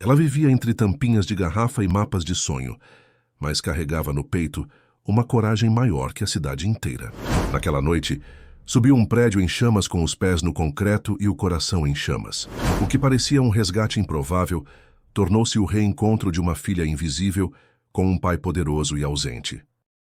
Ela vivia entre tampinhas de garrafa e mapas de sonho, mas carregava no peito uma coragem maior que a cidade inteira. Naquela noite, subiu um prédio em chamas com os pés no concreto e o coração em chamas. O que parecia um resgate improvável tornou-se o reencontro de uma filha invisível com um pai poderoso e ausente.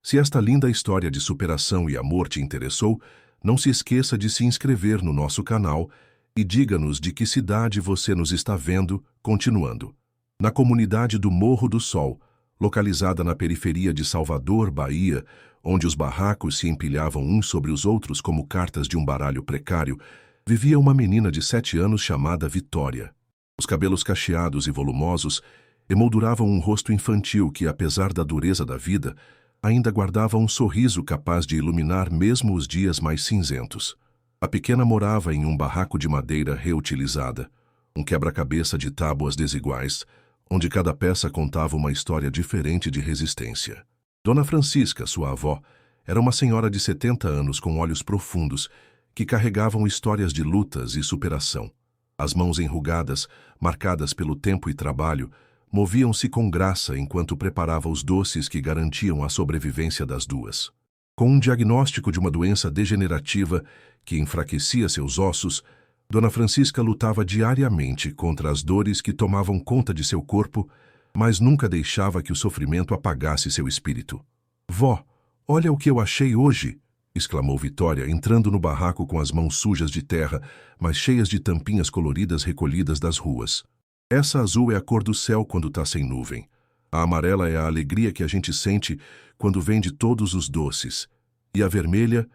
Se esta linda história de superação e amor te interessou, não se esqueça de se inscrever no nosso canal e diga-nos de que cidade você nos está vendo, continuando. Na comunidade do Morro do Sol, localizada na periferia de Salvador, Bahia, onde os barracos se empilhavam uns sobre os outros como cartas de um baralho precário, vivia uma menina de 7 anos chamada Vitória. Os cabelos cacheados e volumosos emolduravam um rosto infantil que, apesar da dureza da vida, ainda guardava um sorriso capaz de iluminar mesmo os dias mais cinzentos. A pequena morava em um barraco de madeira reutilizada, um quebra-cabeça de tábuas desiguais, onde cada peça contava uma história diferente de resistência. Dona Francisca, sua avó, era uma senhora de 70 anos com olhos profundos, que carregavam histórias de lutas e superação. As mãos enrugadas, marcadas pelo tempo e trabalho, moviam-se com graça enquanto preparava os doces que garantiam a sobrevivência das duas. Com um diagnóstico de uma doença degenerativa que enfraquecia seus ossos, Dona Francisca lutava diariamente contra as dores que tomavam conta de seu corpo, mas nunca deixava que o sofrimento apagasse seu espírito. "Vó, olha o que eu achei hoje!" exclamou Vitória, entrando no barraco com as mãos sujas de terra, mas cheias de tampinhas coloridas recolhidas das ruas. "Essa azul é a cor do céu quando está sem nuvem. A amarela é a alegria que a gente sente quando vende todos os doces. E a vermelha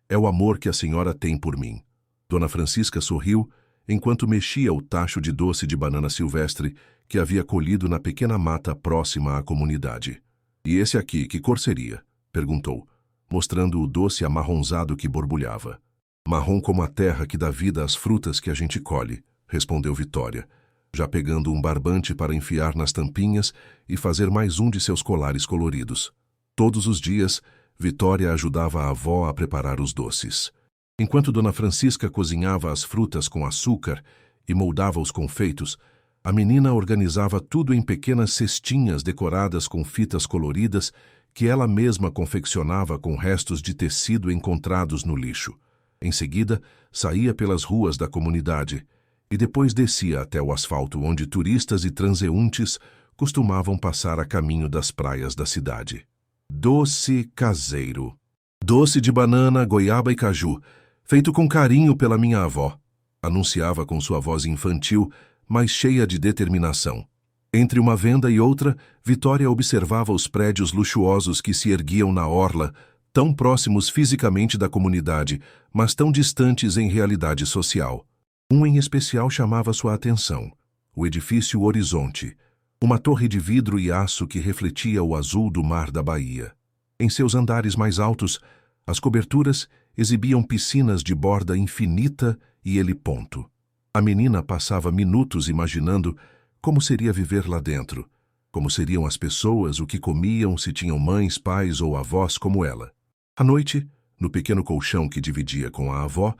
é o amor que a senhora tem por mim." Dona Francisca sorriu enquanto mexia o tacho de doce de banana silvestre que havia colhido na pequena mata próxima à comunidade. "E esse aqui, que cor seria?" perguntou, mostrando o doce amarronzado que borbulhava. "Marrom como a terra que dá vida às frutas que a gente colhe", respondeu Vitória, já pegando um barbante para enfiar nas tampinhas e fazer mais um de seus colares coloridos. Todos os dias, Vitória ajudava a avó a preparar os doces. Enquanto Dona Francisca cozinhava as frutas com açúcar e moldava os confeitos, a menina organizava tudo em pequenas cestinhas decoradas com fitas coloridas que ela mesma confeccionava com restos de tecido encontrados no lixo. Em seguida, saía pelas ruas da comunidade e depois descia até o asfalto onde turistas e transeuntes costumavam passar a caminho das praias da cidade. "Doce caseiro. Doce de banana, goiaba e caju, feito com carinho pela minha avó", anunciava com sua voz infantil, mas cheia de determinação. Entre uma venda e outra, Vitória observava os prédios luxuosos que se erguiam na orla, tão próximos fisicamente da comunidade, mas tão distantes em realidade social. Um em especial chamava sua atenção: o edifício Horizonte, uma torre de vidro e aço que refletia o azul do mar da Bahia. Em seus andares mais altos, as coberturas exibiam piscinas de borda infinita e heliponto. A menina passava minutos imaginando como seria viver lá dentro, como seriam as pessoas, o que comiam, se tinham mães, pais ou avós como ela. À noite, no pequeno colchão que dividia com a avó,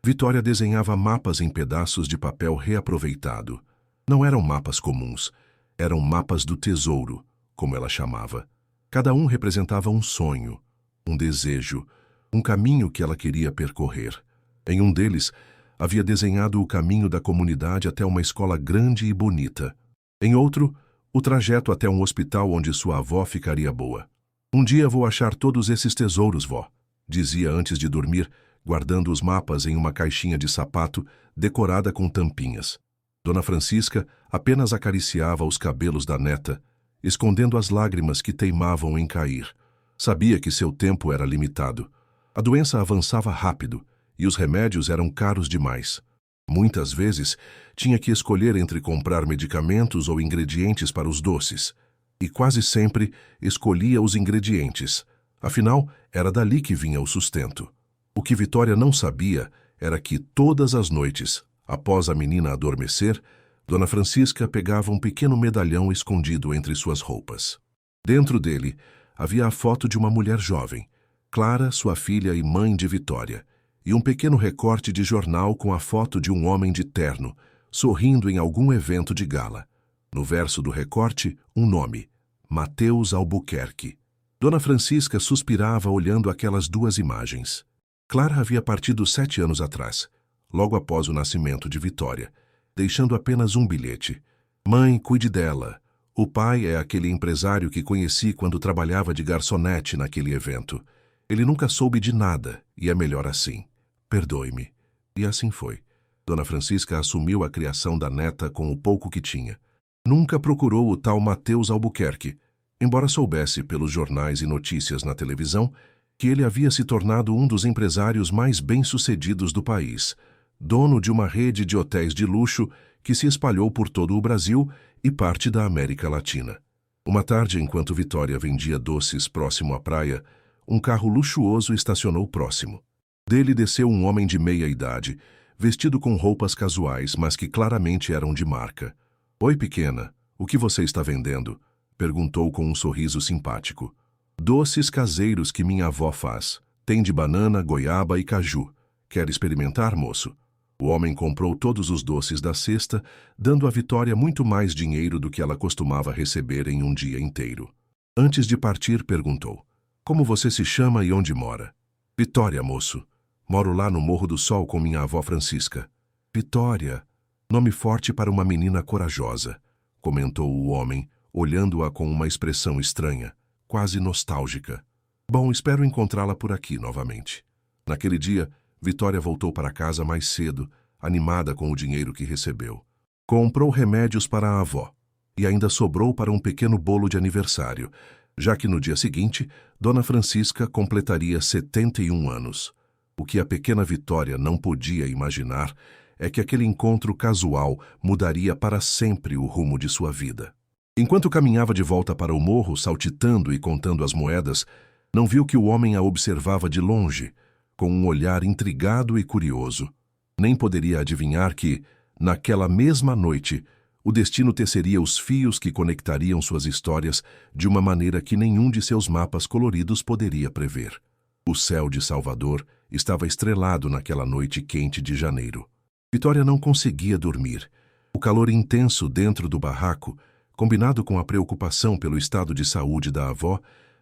Vitória desenhava mapas em pedaços de papel reaproveitado. Não eram mapas comuns, eram mapas do tesouro, como ela chamava. Cada um representava um sonho, um desejo, um caminho que ela queria percorrer. Em um deles, havia desenhado o caminho da comunidade até uma escola grande e bonita. Em outro, o trajeto até um hospital onde sua avó ficaria boa. "Um dia vou achar todos esses tesouros, vó", dizia antes de dormir, guardando os mapas em uma caixinha de sapato decorada com tampinhas. Dona Francisca apenas acariciava os cabelos da neta, escondendo as lágrimas que teimavam em cair. Sabia que seu tempo era limitado. A doença avançava rápido e os remédios eram caros demais. Muitas vezes, tinha que escolher entre comprar medicamentos ou ingredientes para os doces. E quase sempre escolhia os ingredientes. Afinal, era dali que vinha o sustento. O que Vitória não sabia era que todas as noites, após a menina adormecer, Dona Francisca pegava um pequeno medalhão escondido entre suas roupas. Dentro dele, havia a foto de uma mulher jovem, Clara, sua filha e mãe de Vitória, e um pequeno recorte de jornal com a foto de um homem de terno, sorrindo em algum evento de gala. No verso do recorte, um nome: Mateus Albuquerque. Dona Francisca suspirava olhando aquelas duas imagens. Clara havia partido 7 anos atrás, logo após o nascimento de Vitória, deixando apenas um bilhete. Mãe, cuide dela. O pai é aquele empresário que conheci quando trabalhava de garçonete naquele evento. Ele nunca soube de nada, e é melhor assim. Perdoe-me. E assim foi. Dona Francisca assumiu a criação da neta com o pouco que tinha. Nunca procurou o tal Mateus Albuquerque, embora soubesse pelos jornais e notícias na televisão que ele havia se tornado um dos empresários mais bem-sucedidos do país, dono de uma rede de hotéis de luxo que se espalhou por todo o Brasil e parte da América Latina. Uma tarde, enquanto Vitória vendia doces próximo à praia, um carro luxuoso estacionou próximo. Dele desceu um homem de meia idade, vestido com roupas casuais, mas que claramente eram de marca. "Oi, pequena, o que você está vendendo?" perguntou com um sorriso simpático. "Doces caseiros que minha avó faz. Tem de banana, goiaba e caju. Quer experimentar, moço?" O homem comprou todos os doces da cesta, dando à Vitória muito mais dinheiro do que ela costumava receber em um dia inteiro. Antes de partir, perguntou: "Como você se chama e onde mora?" "Vitória, moço. Moro lá no Morro do Sol com minha avó Francisca." "Vitória. Nome forte para uma menina corajosa", comentou o homem, olhando-a com uma expressão estranha, quase nostálgica. "Bom, espero encontrá-la por aqui novamente." Naquele dia, Vitória voltou para casa mais cedo, animada com o dinheiro que recebeu. Comprou remédios para a avó e ainda sobrou para um pequeno bolo de aniversário, já que no dia seguinte, Dona Francisca completaria 71 anos. O que a pequena Vitória não podia imaginar é que aquele encontro casual mudaria para sempre o rumo de sua vida. Enquanto caminhava de volta para o morro, saltitando e contando as moedas, não viu que o homem a observava de longe, com um olhar intrigado e curioso. Nem poderia adivinhar que, naquela mesma noite, o destino teceria os fios que conectariam suas histórias de uma maneira que nenhum de seus mapas coloridos poderia prever. O céu de Salvador estava estrelado naquela noite quente de janeiro. Vitória não conseguia dormir. O calor intenso dentro do barraco, combinado com a preocupação pelo estado de saúde da avó,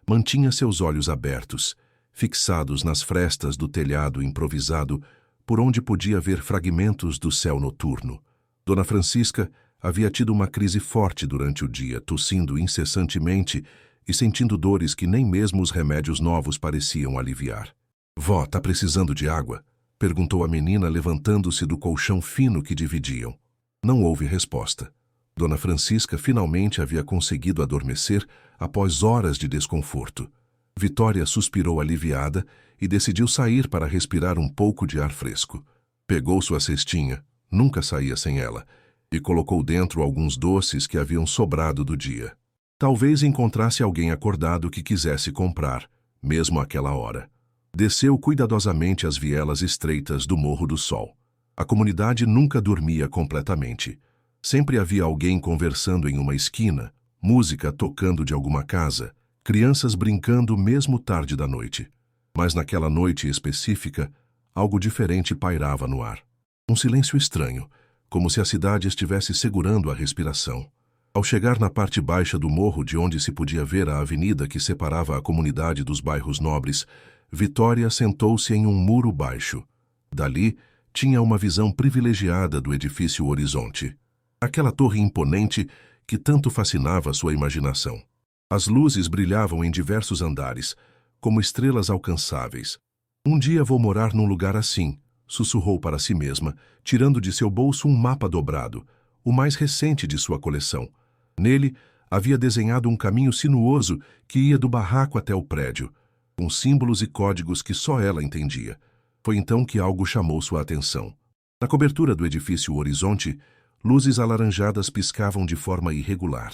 mantinha seus olhos abertos, fixados nas frestas do telhado improvisado, por onde podia ver fragmentos do céu noturno. Dona Francisca havia tido uma crise forte durante o dia, tossindo incessantemente e sentindo dores que nem mesmo os remédios novos pareciam aliviar. "Vó, tá precisando de água?" perguntou a menina, levantando-se do colchão fino que dividiam. Não houve resposta. Dona Francisca finalmente havia conseguido adormecer após horas de desconforto. Vitória suspirou aliviada e decidiu sair para respirar um pouco de ar fresco. Pegou sua cestinha, nunca saía sem ela, e colocou dentro alguns doces que haviam sobrado do dia. Talvez encontrasse alguém acordado que quisesse comprar, mesmo àquela hora. Desceu cuidadosamente as vielas estreitas do Morro do Sol. A comunidade nunca dormia completamente. Sempre havia alguém conversando em uma esquina, música tocando de alguma casa, crianças brincando mesmo tarde da noite. Mas naquela noite específica, algo diferente pairava no ar. Um silêncio estranho, como se a cidade estivesse segurando a respiração. Ao chegar na parte baixa do morro, de onde se podia ver a avenida que separava a comunidade dos bairros nobres, Vitória sentou-se em um muro baixo. Dali, tinha uma visão privilegiada do edifício Horizonte. Aquela torre imponente que tanto fascinava sua imaginação. As luzes brilhavam em diversos andares, como estrelas alcançáveis. "Um dia vou morar num lugar assim", sussurrou para si mesma, tirando de seu bolso um mapa dobrado, o mais recente de sua coleção. Nele, havia desenhado um caminho sinuoso que ia do barraco até o prédio, com símbolos e códigos que só ela entendia. Foi então que algo chamou sua atenção. Na cobertura do edifício Horizonte, luzes alaranjadas piscavam de forma irregular.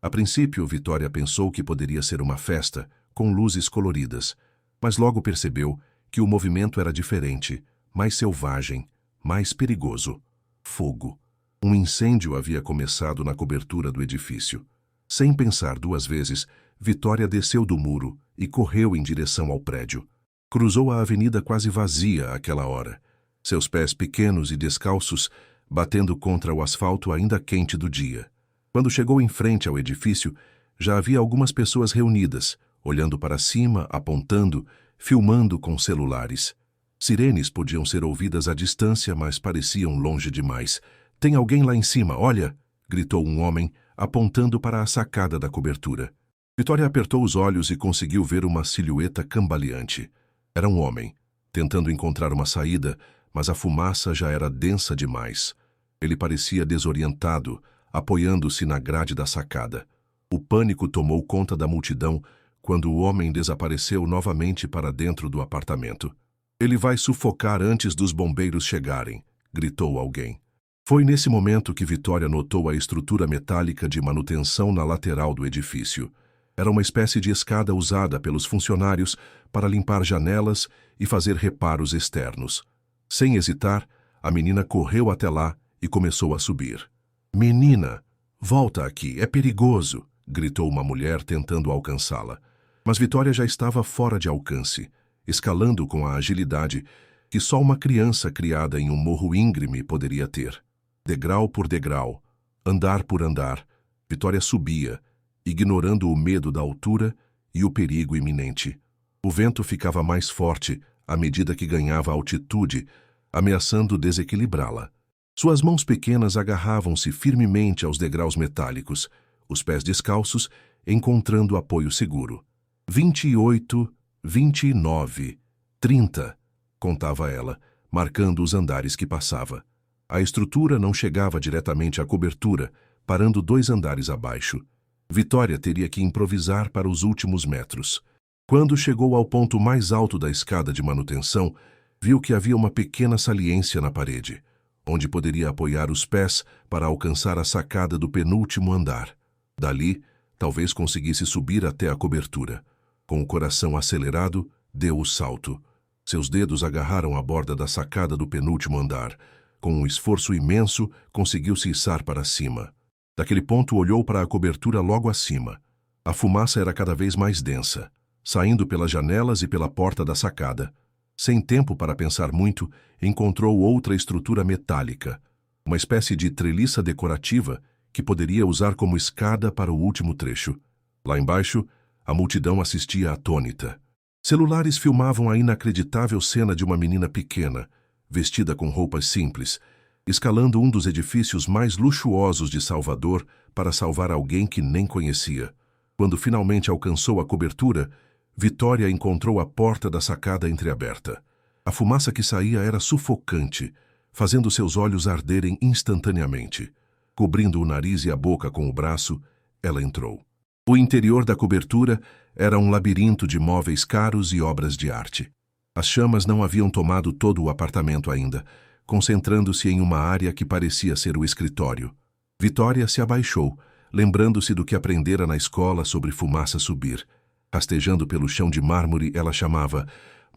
A princípio, Vitória pensou que poderia ser uma festa, com luzes coloridas, mas logo percebeu que o movimento era diferente, mais selvagem, mais perigoso. Fogo. Um incêndio havia começado na cobertura do edifício. Sem pensar duas vezes, Vitória desceu do muro e correu em direção ao prédio. Cruzou a avenida quase vazia àquela hora. Seus pés pequenos e descalços batendo contra o asfalto ainda quente do dia. Quando chegou em frente ao edifício, já havia algumas pessoas reunidas, olhando para cima, apontando, filmando com celulares. Sirenes podiam ser ouvidas à distância, mas pareciam longe demais. "Tem alguém lá em cima, olha!" gritou um homem, apontando para a sacada da cobertura. Vitória apertou os olhos e conseguiu ver uma silhueta cambaleante. Era um homem, tentando encontrar uma saída, mas a fumaça já era densa demais. Ele parecia desorientado, apoiando-se na grade da sacada. O pânico tomou conta da multidão quando o homem desapareceu novamente para dentro do apartamento. "Ele vai sufocar antes dos bombeiros chegarem", gritou alguém. Foi nesse momento que Vitória notou a estrutura metálica de manutenção na lateral do edifício. Era uma espécie de escada usada pelos funcionários para limpar janelas e fazer reparos externos. Sem hesitar, a menina correu até lá e começou a subir. "Menina, volta aqui, é perigoso", gritou uma mulher tentando alcançá-la. Mas Vitória já estava fora de alcance, escalando com a agilidade que só uma criança criada em um morro íngreme poderia ter. Degrau por degrau, andar por andar, Vitória subia, ignorando o medo da altura e o perigo iminente. O vento ficava mais forte à medida que ganhava altitude, ameaçando desequilibrá-la. Suas mãos pequenas agarravam-se firmemente aos degraus metálicos, os pés descalços encontrando apoio seguro. 28, 29, 30, contava ela, marcando os andares que passava. A estrutura não chegava diretamente à cobertura, parando 2 andares abaixo. Vitória teria que improvisar para os últimos metros. Quando chegou ao ponto mais alto da escada de manutenção, viu que havia uma pequena saliência na parede, onde poderia apoiar os pés para alcançar a sacada do penúltimo andar. Dali, talvez conseguisse subir até a cobertura. Com o coração acelerado, deu o salto. Seus dedos agarraram a borda da sacada do penúltimo andar. Com um esforço imenso, conseguiu se içar para cima. Daquele ponto, olhou para a cobertura logo acima. A fumaça era cada vez mais densa, saindo pelas janelas e pela porta da sacada. Sem tempo para pensar muito, encontrou outra estrutura metálica, uma espécie de treliça decorativa que poderia usar como escada para o último trecho. Lá embaixo, a multidão assistia atônita. Celulares filmavam a inacreditável cena de uma menina pequena, vestida com roupas simples, escalando um dos edifícios mais luxuosos de Salvador para salvar alguém que nem conhecia. Quando finalmente alcançou a cobertura, Vitória encontrou a porta da sacada entreaberta. A fumaça que saía era sufocante, fazendo seus olhos arderem instantaneamente. Cobrindo o nariz e a boca com o braço, ela entrou. O interior da cobertura era um labirinto de móveis caros e obras de arte. As chamas não haviam tomado todo o apartamento ainda, concentrando-se em uma área que parecia ser o escritório. Vitória se abaixou, lembrando-se do que aprendera na escola sobre fumaça subir. Rastejando pelo chão de mármore, ela chamava: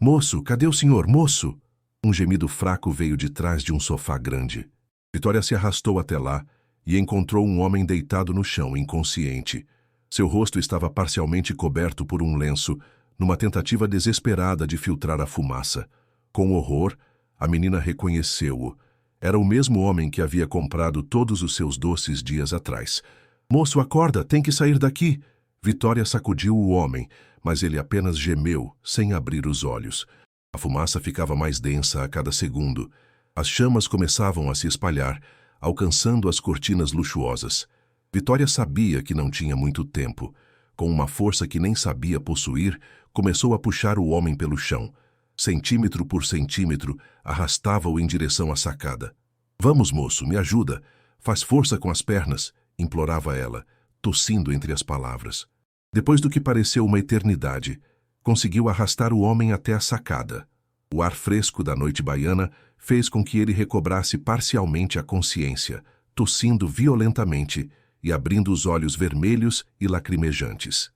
"Moço, cadê o senhor, moço?" Um gemido fraco veio de trás de um sofá grande. Vitória se arrastou até lá e encontrou um homem deitado no chão, inconsciente. Seu rosto estava parcialmente coberto por um lenço, numa tentativa desesperada de filtrar a fumaça. Com horror, a menina reconheceu-o. Era o mesmo homem que havia comprado todos os seus doces dias atrás. "Moço, acorda, tem que sair daqui!" Vitória sacudiu o homem, mas ele apenas gemeu, sem abrir os olhos. A fumaça ficava mais densa a cada segundo. As chamas começavam a se espalhar, alcançando as cortinas luxuosas. Vitória sabia que não tinha muito tempo. Com uma força que nem sabia possuir, começou a puxar o homem pelo chão. Centímetro por centímetro, arrastava-o em direção à sacada. "Vamos, moço, me ajuda. Faz força com as pernas", implorava ela, tossindo entre as palavras. Depois do que pareceu uma eternidade, conseguiu arrastar o homem até a sacada. O ar fresco da noite baiana fez com que ele recobrasse parcialmente a consciência, tossindo violentamente e abrindo os olhos vermelhos e lacrimejantes.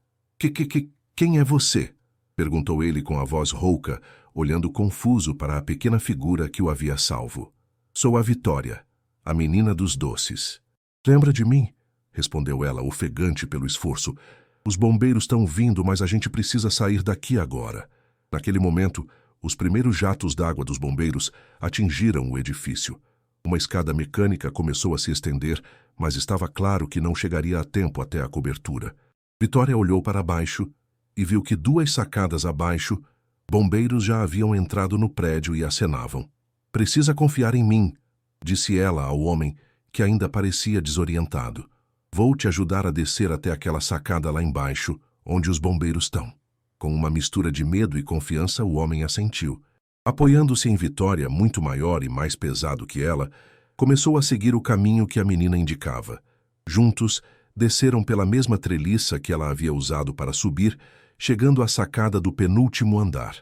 Quem é você?" perguntou ele com a voz rouca, olhando confuso para a pequena figura que o havia salvo. "Sou a Vitória, a menina dos doces." "Lembra de mim?" respondeu ela, ofegante pelo esforço. "Os bombeiros estão vindo, mas a gente precisa sair daqui agora." Naquele momento, os primeiros jatos d'água dos bombeiros atingiram o edifício. Uma escada mecânica começou a se estender, mas estava claro que não chegaria a tempo até a cobertura. Vitória olhou para baixo e viu que 2 sacadas abaixo, bombeiros já haviam entrado no prédio e acenavam. "Precisa confiar em mim", disse ela ao homem, que ainda parecia desorientado. "Vou te ajudar a descer até aquela sacada lá embaixo, onde os bombeiros estão." Com uma mistura de medo e confiança, o homem assentiu. Apoiando-se em Vitória, muito maior e mais pesado que ela, começou a seguir o caminho que a menina indicava. Juntos, desceram pela mesma treliça que ela havia usado para subir, chegando à sacada do penúltimo andar.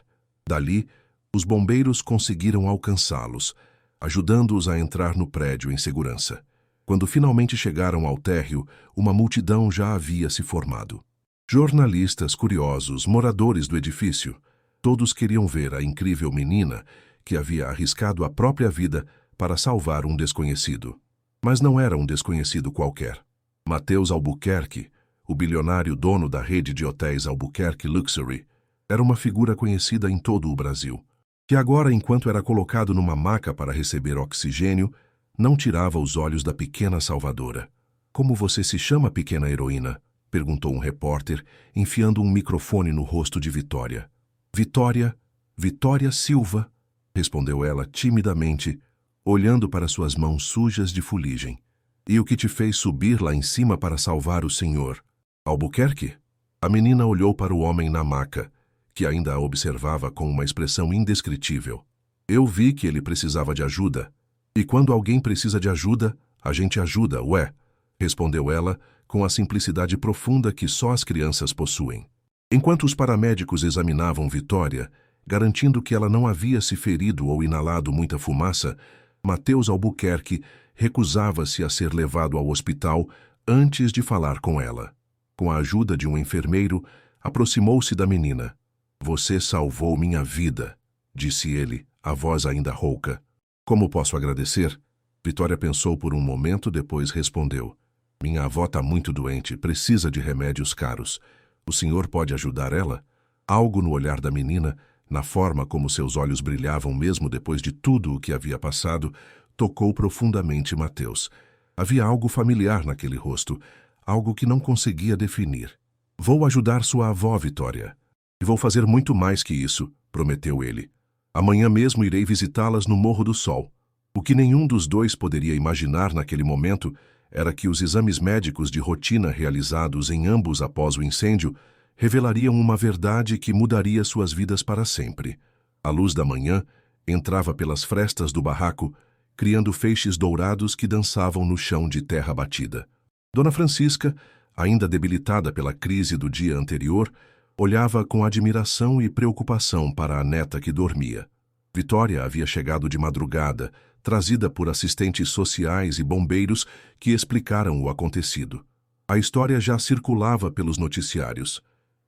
Dali, os bombeiros conseguiram alcançá-los, ajudando-os a entrar no prédio em segurança. Quando finalmente chegaram ao térreo, uma multidão já havia se formado. Jornalistas, curiosos, moradores do edifício, todos queriam ver a incrível menina que havia arriscado a própria vida para salvar um desconhecido. Mas não era um desconhecido qualquer. Matheus Albuquerque, o bilionário dono da rede de hotéis Albuquerque Luxury, era uma figura conhecida em todo o Brasil, que agora, enquanto era colocado numa maca para receber oxigênio, não tirava os olhos da pequena salvadora. "Como você se chama, pequena heroína?", perguntou um repórter, enfiando um microfone no rosto de Vitória. Vitória Silva", respondeu ela timidamente, olhando para suas mãos sujas de fuligem. "E o que te fez subir lá em cima para salvar o senhor Albuquerque?" A menina olhou para o homem na maca, que ainda a observava com uma expressão indescritível. "Eu vi que ele precisava de ajuda. E quando alguém precisa de ajuda, a gente ajuda, ué", respondeu ela com a simplicidade profunda que só as crianças possuem. Enquanto os paramédicos examinavam Vitória, garantindo que ela não havia se ferido ou inalado muita fumaça, Matheus Albuquerque recusava-se a ser levado ao hospital antes de falar com ela. Com a ajuda de um enfermeiro, aproximou-se da menina. "Você salvou minha vida", disse ele, a voz ainda rouca. "Como posso agradecer?" Vitória pensou por um momento, depois respondeu. "Minha avó está muito doente, precisa de remédios caros. O senhor pode ajudar ela?" Algo no olhar da menina, na forma como seus olhos brilhavam mesmo depois de tudo o que havia passado, tocou profundamente Matheus. Havia algo familiar naquele rosto, algo que não conseguia definir. "Vou ajudar sua avó, Vitória. E vou fazer muito mais que isso", prometeu ele. "Amanhã mesmo irei visitá-las no Morro do Sol." O que nenhum dos dois poderia imaginar naquele momento era que os exames médicos de rotina realizados em ambos após o incêndio revelariam uma verdade que mudaria suas vidas para sempre. A luz da manhã entrava pelas frestas do barraco, criando feixes dourados que dançavam no chão de terra batida. Dona Francisca, ainda debilitada pela crise do dia anterior, olhava com admiração e preocupação para a neta que dormia. Vitória havia chegado de madrugada, trazida por assistentes sociais e bombeiros que explicaram o acontecido. A história já circulava pelos noticiários.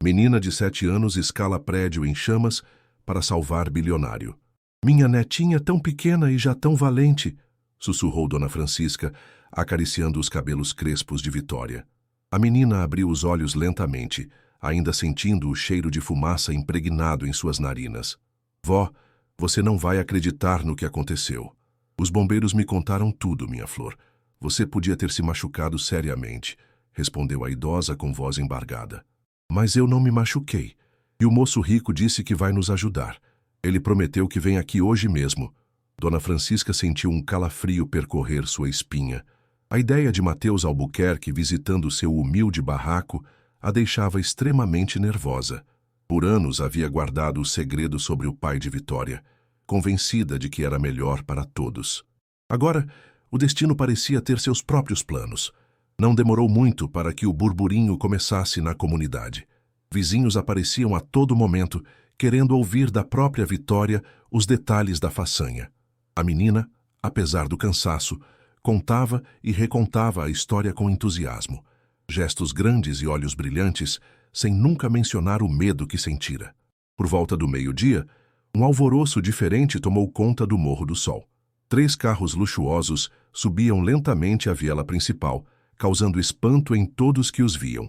Menina de 7 anos escala prédio em chamas para salvar bilionário. "Minha netinha tão pequena e já tão valente", sussurrou Dona Francisca, acariciando os cabelos crespos de Vitória. A menina abriu os olhos lentamente, ainda sentindo o cheiro de fumaça impregnado em suas narinas. "Vó, você não vai acreditar no que aconteceu. Os bombeiros me contaram tudo, minha flor. Você podia ter se machucado seriamente", respondeu a idosa com voz embargada. "Mas eu não me machuquei. E o moço rico disse que vai nos ajudar. Ele prometeu que vem aqui hoje mesmo." Dona Francisca sentiu um calafrio percorrer sua espinha. A ideia de Matheus Albuquerque visitando seu humilde barraco a deixava extremamente nervosa. Por anos havia guardado o segredo sobre o pai de Vitória, convencida de que era melhor para todos. Agora, o destino parecia ter seus próprios planos. Não demorou muito para que o burburinho começasse na comunidade. Vizinhos apareciam a todo momento, querendo ouvir da própria Vitória os detalhes da façanha. A menina, apesar do cansaço, contava e recontava a história com entusiasmo. Gestos grandes e olhos brilhantes, sem nunca mencionar o medo que sentira. Por volta do meio-dia, um alvoroço diferente tomou conta do Morro do Sol. 3 carros luxuosos subiam lentamente a viela principal, causando espanto em todos que os viam.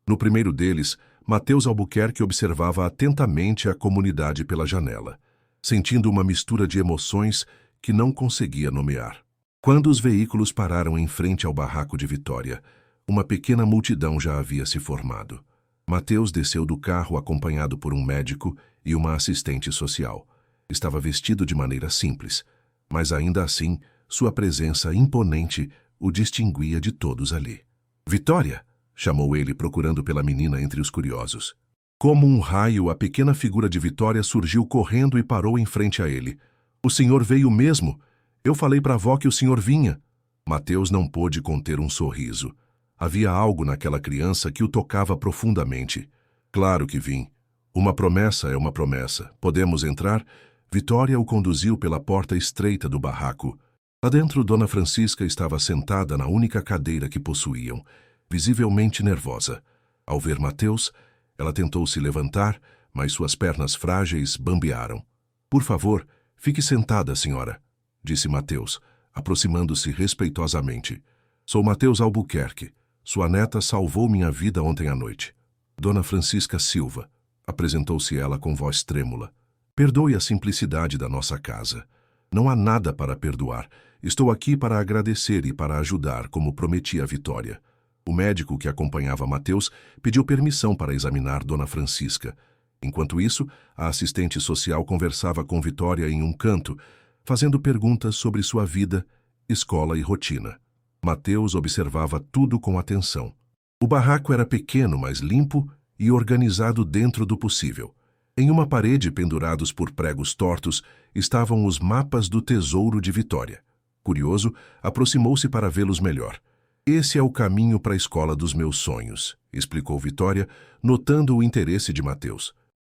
No primeiro deles, Matheus Albuquerque observava atentamente a comunidade pela janela, sentindo uma mistura de emoções que não conseguia nomear. Quando os veículos pararam em frente ao barraco de Vitória, uma pequena multidão já havia se formado. Mateus desceu do carro acompanhado por um médico e uma assistente social. Estava vestido de maneira simples, mas ainda assim, sua presença imponente o distinguia de todos ali. "Vitória!" chamou ele, procurando pela menina entre os curiosos. Como um raio, a pequena figura de Vitória surgiu correndo e parou em frente a ele. "O senhor veio mesmo? Eu falei para a avó que o senhor vinha." Mateus não pôde conter um sorriso. Havia algo naquela criança que o tocava profundamente. "Claro que vim. Uma promessa é uma promessa. Podemos entrar?" Vitória o conduziu pela porta estreita do barraco. Lá dentro, Dona Francisca estava sentada na única cadeira que possuíam, visivelmente nervosa. Ao ver Mateus, ela tentou se levantar, mas suas pernas frágeis bambearam. "Por favor, fique sentada, senhora", disse Mateus, aproximando-se respeitosamente. "Sou Mateus Albuquerque. Sua neta salvou minha vida ontem à noite." "Dona Francisca Silva", apresentou-se ela com voz trêmula. "Perdoe a simplicidade da nossa casa. Não há nada para perdoar. Estou aqui para agradecer e para ajudar, como prometi a Vitória." O médico que acompanhava Mateus pediu permissão para examinar Dona Francisca. Enquanto isso, a assistente social conversava com Vitória em um canto, fazendo perguntas sobre sua vida, escola e rotina. Mateus observava tudo com atenção. O barraco era pequeno, mas limpo e organizado dentro do possível. Em uma parede, pendurados por pregos tortos, estavam os mapas do tesouro de Vitória. Curioso, aproximou-se para vê-los melhor. "Esse é o caminho para a escola dos meus sonhos", explicou Vitória, notando o interesse de Mateus.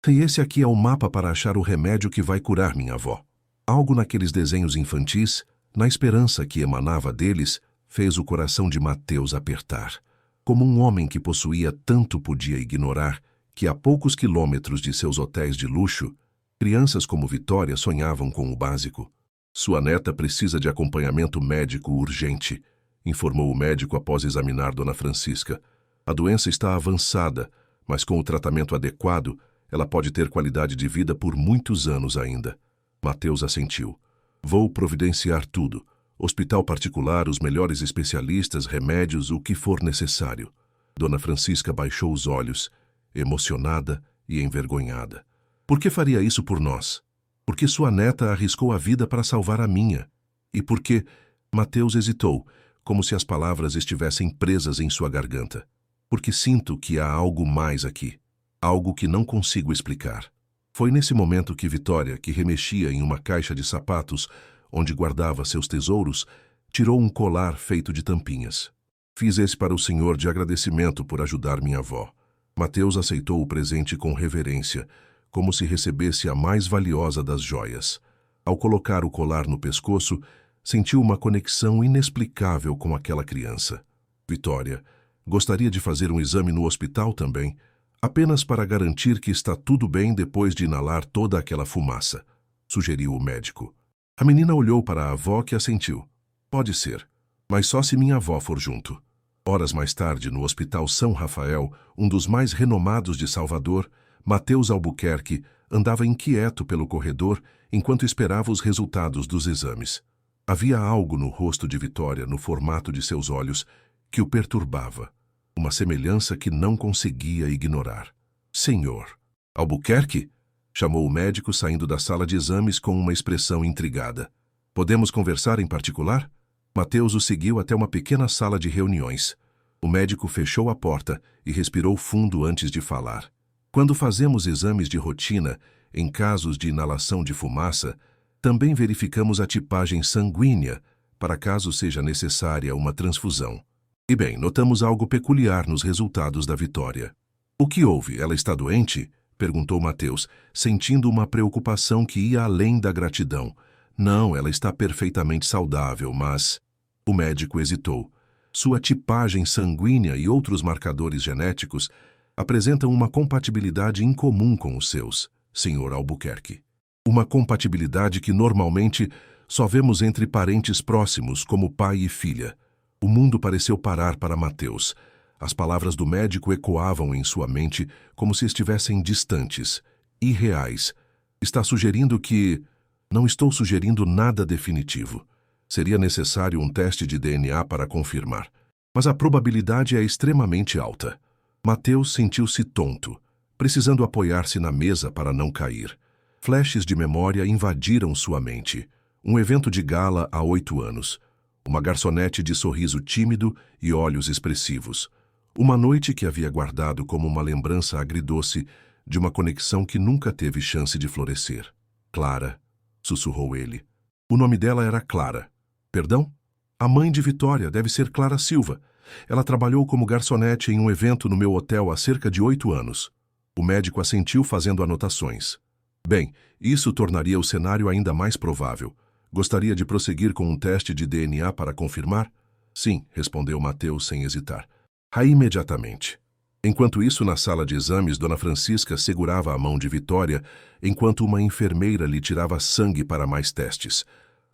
"E esse aqui é o mapa para achar o remédio que vai curar minha avó." Algo naqueles desenhos infantis, na esperança que emanava deles, fez o coração de Mateus apertar. Como um homem que possuía tanto podia ignorar que a poucos quilômetros de seus hotéis de luxo, crianças como Vitória sonhavam com o básico. "Sua neta precisa de acompanhamento médico urgente", informou o médico após examinar Dona Francisca. "A doença está avançada, mas com o tratamento adequado, ela pode ter qualidade de vida por muitos anos ainda." Mateus assentiu. "Vou providenciar tudo. Hospital particular, os melhores especialistas, remédios, o que for necessário." Dona Francisca baixou os olhos, emocionada e envergonhada. "Por que faria isso por nós? Porque sua neta arriscou a vida para salvar a minha. E porque..." Mateus hesitou, como se as palavras estivessem presas em sua garganta. "Porque sinto que há algo mais aqui. Algo que não consigo explicar." Foi nesse momento que Vitória, que remexia em uma caixa de sapatos, onde guardava seus tesouros, tirou um colar feito de tampinhas. "Fiz esse para o senhor de agradecimento por ajudar minha avó." Mateus aceitou o presente com reverência, como se recebesse a mais valiosa das joias. Ao colocar o colar no pescoço, sentiu uma conexão inexplicável com aquela criança. "Vitória, gostaria de fazer um exame no hospital também, apenas para garantir que está tudo bem depois de inalar toda aquela fumaça", sugeriu o médico. A menina olhou para a avó, que assentiu. "Pode ser, mas só se minha avó for junto." Horas mais tarde, no Hospital São Rafael, um dos mais renomados de Salvador, Mateus Albuquerque andava inquieto pelo corredor enquanto esperava os resultados dos exames. Havia algo no rosto de Vitória, no formato de seus olhos, que o perturbava. Uma semelhança que não conseguia ignorar. "Senhor Albuquerque?" chamou o médico, saindo da sala de exames com uma expressão intrigada. "Podemos conversar em particular?" Mateus o seguiu até uma pequena sala de reuniões. O médico fechou a porta e respirou fundo antes de falar. "Quando fazemos exames de rotina, em casos de inalação de fumaça, também verificamos a tipagem sanguínea, para caso seja necessária uma transfusão. E bem, notamos algo peculiar nos resultados da Vitória." "O que houve? Ela está doente?" perguntou Mateus, sentindo uma preocupação que ia além da gratidão. "Não, ela está perfeitamente saudável, mas..." O médico hesitou. "Sua tipagem sanguínea e outros marcadores genéticos apresentam uma compatibilidade incomum com os seus, Sr. Albuquerque. Uma compatibilidade que normalmente só vemos entre parentes próximos, como pai e filha." O mundo pareceu parar para Mateus. As palavras do médico ecoavam em sua mente como se estivessem distantes, irreais. "Está sugerindo que..." "Não estou sugerindo nada definitivo. Seria necessário um teste de DNA para confirmar, mas a probabilidade é extremamente alta. Mateus sentiu-se tonto, precisando apoiar-se na mesa para não cair. Flashes de memória invadiram sua mente. Um evento de gala há 8 anos. Uma garçonete de sorriso tímido e olhos expressivos. Uma noite que havia guardado como uma lembrança agridoce de uma conexão que nunca teve chance de florescer. Clara, sussurrou ele. O nome dela era Clara. Perdão? A mãe de Vitória deve ser Clara Silva. Ela trabalhou como garçonete em um evento no meu hotel há cerca de 8 anos. O médico assentiu fazendo anotações. Bem, isso tornaria o cenário ainda mais provável. Gostaria de prosseguir com um teste de DNA para confirmar? Sim, respondeu Mateus sem hesitar. Imediatamente. Enquanto isso, na sala de exames, Dona Francisca segurava a mão de Vitória, enquanto uma enfermeira lhe tirava sangue para mais testes.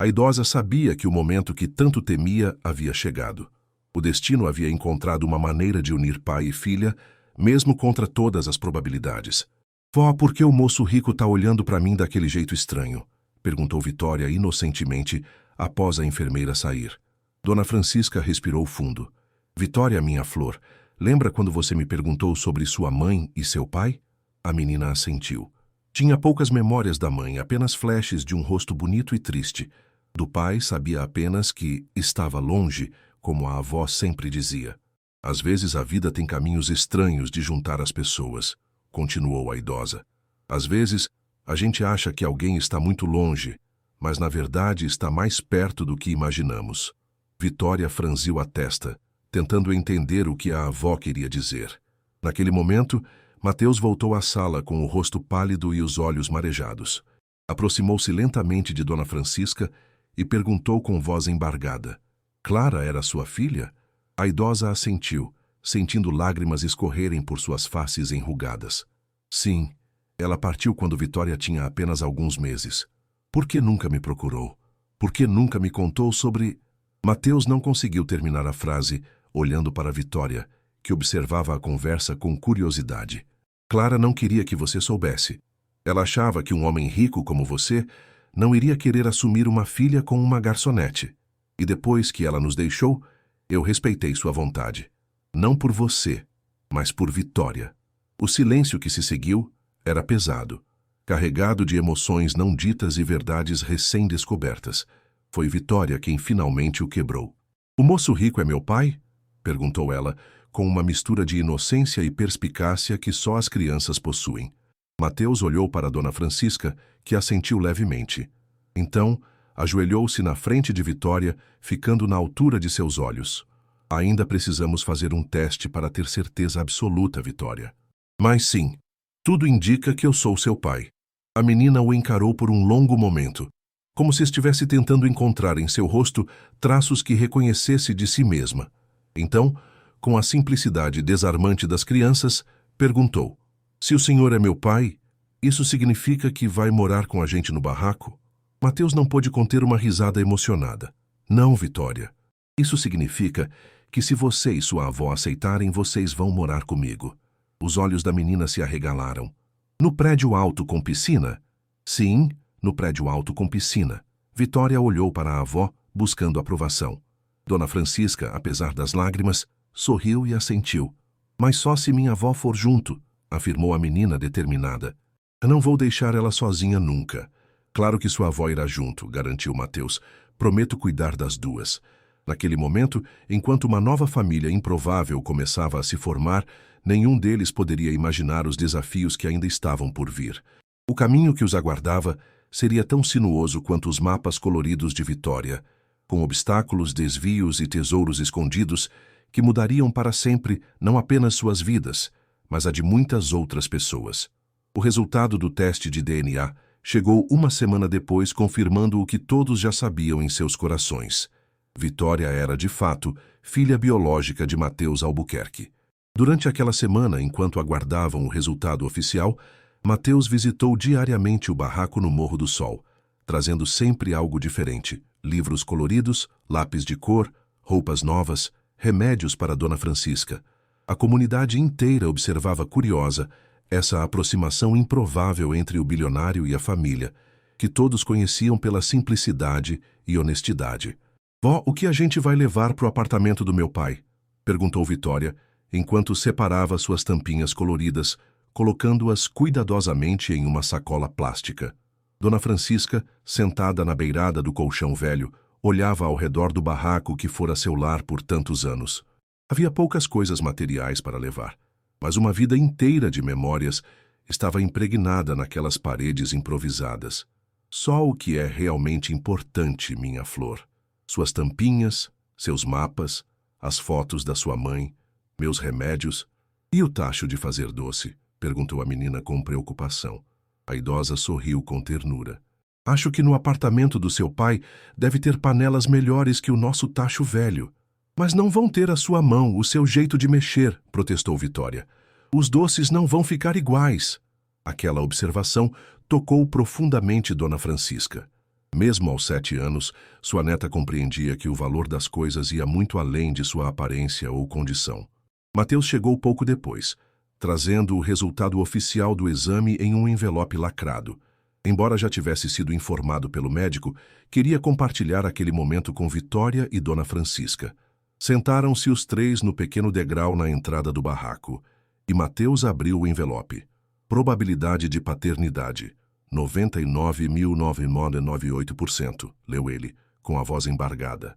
A idosa sabia que o momento que tanto temia havia chegado. O destino havia encontrado uma maneira de unir pai e filha, mesmo contra todas as probabilidades. Vó, por que o moço rico está olhando para mim daquele jeito estranho? Perguntou Vitória inocentemente, após a enfermeira sair. Dona Francisca respirou fundo. Vitória, minha flor, lembra quando você me perguntou sobre sua mãe e seu pai? A menina assentiu. Tinha poucas memórias da mãe, apenas flashes de um rosto bonito e triste. Do pai, sabia apenas que estava longe, como a avó sempre dizia. Às vezes a vida tem caminhos estranhos de juntar as pessoas, continuou a idosa. Às vezes, a gente acha que alguém está muito longe, mas na verdade está mais perto do que imaginamos. Vitória franziu a testa, tentando entender o que a avó queria dizer. Naquele momento, Mateus voltou à sala com o rosto pálido e os olhos marejados. Aproximou-se lentamente de Dona Francisca e perguntou com voz embargada. Clara era sua filha? A idosa assentiu, sentindo lágrimas escorrerem por suas faces enrugadas. Sim, ela partiu quando Vitória tinha apenas alguns meses. Por que nunca me procurou? Por que nunca me contou sobre... Mateus não conseguiu terminar a frase, olhando para Vitória, que observava a conversa com curiosidade. Clara não queria que você soubesse. Ela achava que um homem rico como você não iria querer assumir uma filha com uma garçonete. E depois que ela nos deixou, eu respeitei sua vontade. Não por você, mas por Vitória. O silêncio que se seguiu era pesado, carregado de emoções não ditas e verdades recém-descobertas. Foi Vitória quem finalmente o quebrou. O moço rico é meu pai? Perguntou ela, com uma mistura de inocência e perspicácia que só as crianças possuem. Mateus olhou para Dona Francisca, que assentiu levemente. Então, ajoelhou-se na frente de Vitória, ficando na altura de seus olhos. Ainda precisamos fazer um teste para ter certeza absoluta, Vitória. Mas sim, tudo indica que eu sou seu pai. A menina o encarou por um longo momento, como se estivesse tentando encontrar em seu rosto traços que reconhecesse de si mesma. Então, com a simplicidade desarmante das crianças, perguntou: se o senhor é meu pai, isso significa que vai morar com a gente no barraco? Mateus não pôde conter uma risada emocionada. Não, Vitória. Isso significa que se você e sua avó aceitarem, vocês vão morar comigo. Os olhos da menina se arregalaram. No prédio alto com piscina? Sim, no prédio alto com piscina. Vitória olhou para a avó, buscando aprovação. Dona Francisca, apesar das lágrimas, sorriu e assentiu. Mas só se minha avó for junto, afirmou a menina determinada. Não vou deixar ela sozinha nunca. Claro que sua avó irá junto, garantiu Mateus. Prometo cuidar das duas. Naquele momento, enquanto uma nova família improvável começava a se formar, nenhum deles poderia imaginar os desafios que ainda estavam por vir. O caminho que os aguardava seria tão sinuoso quanto os mapas coloridos de Vitória, com obstáculos, desvios e tesouros escondidos que mudariam para sempre não apenas suas vidas, mas a de muitas outras pessoas. O resultado do teste de DNA chegou uma semana depois, confirmando o que todos já sabiam em seus corações. Vitória era, de fato, filha biológica de Mateus Albuquerque. Durante aquela semana, enquanto aguardavam o resultado oficial, Mateus visitou diariamente o barraco no Morro do Sol, trazendo sempre algo diferente: livros coloridos, lápis de cor, roupas novas, remédios para Dona Francisca. A comunidade inteira observava curiosa essa aproximação improvável entre o bilionário e a família, que todos conheciam pela simplicidade e honestidade. Vó, o que a gente vai levar pro apartamento do meu pai? Perguntou Vitória, enquanto separava suas tampinhas coloridas, colocando-as cuidadosamente em uma sacola plástica. Dona Francisca, sentada na beirada do colchão velho, olhava ao redor do barraco que fora seu lar por tantos anos. Havia poucas coisas materiais para levar, mas uma vida inteira de memórias estava impregnada naquelas paredes improvisadas. Só o que é realmente importante, minha flor. Suas tampinhas, seus mapas, as fotos da sua mãe, meus remédios. E o tacho de fazer doce? Perguntou a menina com preocupação. A idosa sorriu com ternura. Acho que no apartamento do seu pai deve ter panelas melhores que o nosso tacho velho. Mas não vão ter a sua mão, o seu jeito de mexer, protestou Vitória. Os doces não vão ficar iguais. Aquela observação tocou profundamente Dona Francisca. Mesmo aos 7 anos, sua neta compreendia que o valor das coisas ia muito além de sua aparência ou condição. Mateus chegou pouco depois, trazendo o resultado oficial do exame em um envelope lacrado. Embora já tivesse sido informado pelo médico, queria compartilhar aquele momento com Vitória e Dona Francisca. Sentaram-se os três no pequeno degrau na entrada do barraco, e Mateus abriu o envelope. Probabilidade de paternidade, 99.998%, leu ele, com a voz embargada.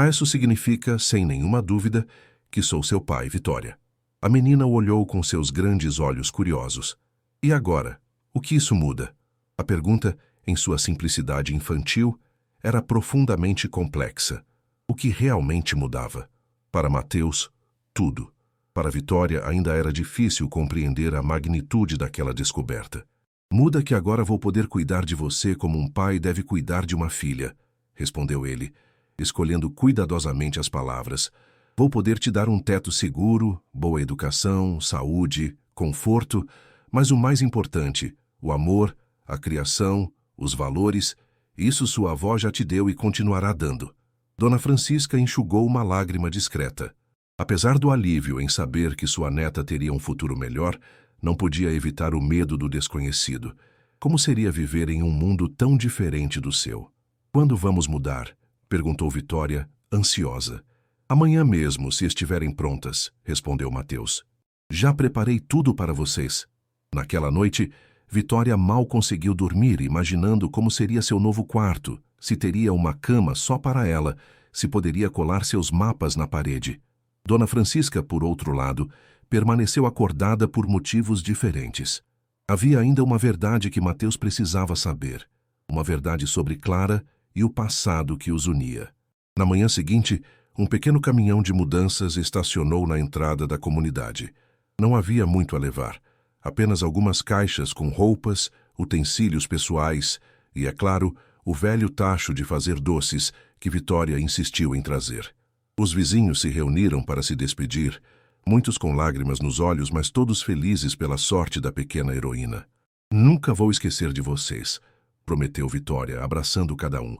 Isso significa, sem nenhuma dúvida, que sou seu pai, Vitória. A menina o olhou com seus grandes olhos curiosos. E agora, o que isso muda? A pergunta, em sua simplicidade infantil, era profundamente complexa. O que realmente mudava? Para Mateus, tudo. Para Vitória ainda era difícil compreender a magnitude daquela descoberta. Muda que agora vou poder cuidar de você como um pai deve cuidar de uma filha, respondeu ele, escolhendo cuidadosamente as palavras. Vou poder te dar um teto seguro, boa educação, saúde, conforto, mas o mais importante, o amor, a criação, os valores, isso sua avó já te deu e continuará dando. Dona Francisca enxugou uma lágrima discreta. Apesar do alívio em saber que sua neta teria um futuro melhor, não podia evitar o medo do desconhecido. Como seria viver em um mundo tão diferente do seu? Quando vamos mudar? Perguntou Vitória, ansiosa. Amanhã mesmo, se estiverem prontas, respondeu Mateus. Já preparei tudo para vocês. Naquela noite, Vitória mal conseguiu dormir, imaginando como seria seu novo quarto, se teria uma cama só para ela, se poderia colar seus mapas na parede. Dona Francisca, por outro lado, permaneceu acordada por motivos diferentes. Havia ainda uma verdade que Mateus precisava saber, uma verdade sobre Clara e o passado que os unia. Na manhã seguinte, um pequeno caminhão de mudanças estacionou na entrada da comunidade. Não havia muito a levar, apenas algumas caixas com roupas, utensílios pessoais e, é claro, o velho tacho de fazer doces que Vitória insistiu em trazer. Os vizinhos se reuniram para se despedir, muitos com lágrimas nos olhos, mas todos felizes pela sorte da pequena heroína. Nunca vou esquecer de vocês, prometeu Vitória, abraçando cada um.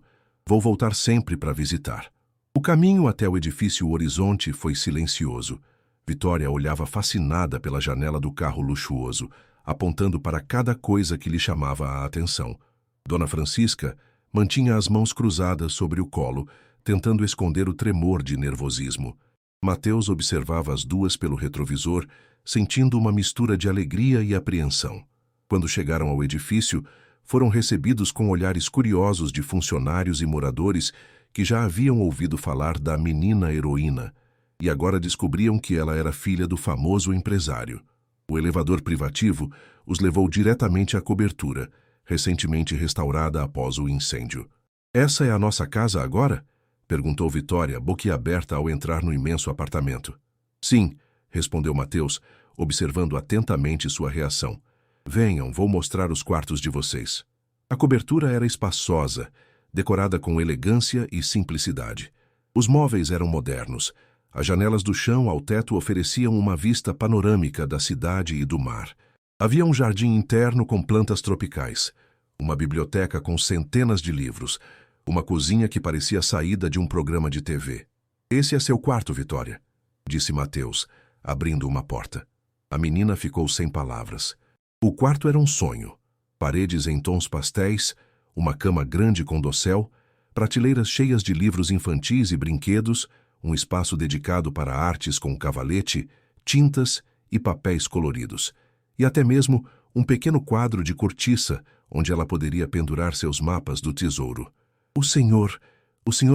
Vou voltar sempre para visitar. O caminho até o edifício Horizonte foi silencioso. Vitória olhava fascinada pela janela do carro luxuoso, apontando para cada coisa que lhe chamava a atenção. Dona Francisca mantinha as mãos cruzadas sobre o colo, tentando esconder o tremor de nervosismo. Mateus observava as duas pelo retrovisor, sentindo uma mistura de alegria e apreensão. Quando chegaram ao edifício, foram recebidos com olhares curiosos de funcionários e moradores que já haviam ouvido falar da menina heroína, e agora descobriam que ela era filha do famoso empresário. O elevador privativo os levou diretamente à cobertura, recentemente restaurada após o incêndio. Essa é a nossa casa agora? Perguntou Vitória, boquiaberta ao entrar no imenso apartamento. Sim, respondeu Mateus, observando atentamente sua reação. Venham, vou mostrar os quartos de vocês. A cobertura era espaçosa, decorada com elegância e simplicidade. Os móveis eram modernos. As janelas do chão ao teto ofereciam uma vista panorâmica da cidade e do mar. Havia um jardim interno com plantas tropicais, uma biblioteca com centenas de livros, uma cozinha que parecia saída de um programa de TV. Esse é seu quarto, Vitória, disse Mateus, abrindo uma porta. A menina ficou sem palavras. O quarto era um sonho. Paredes em tons pastéis, uma cama grande com dossel, prateleiras cheias de livros infantis e brinquedos, um espaço dedicado para artes com cavalete, tintas e papéis coloridos, e até mesmo um pequeno quadro de cortiça onde ela poderia pendurar seus mapas do tesouro. O senhor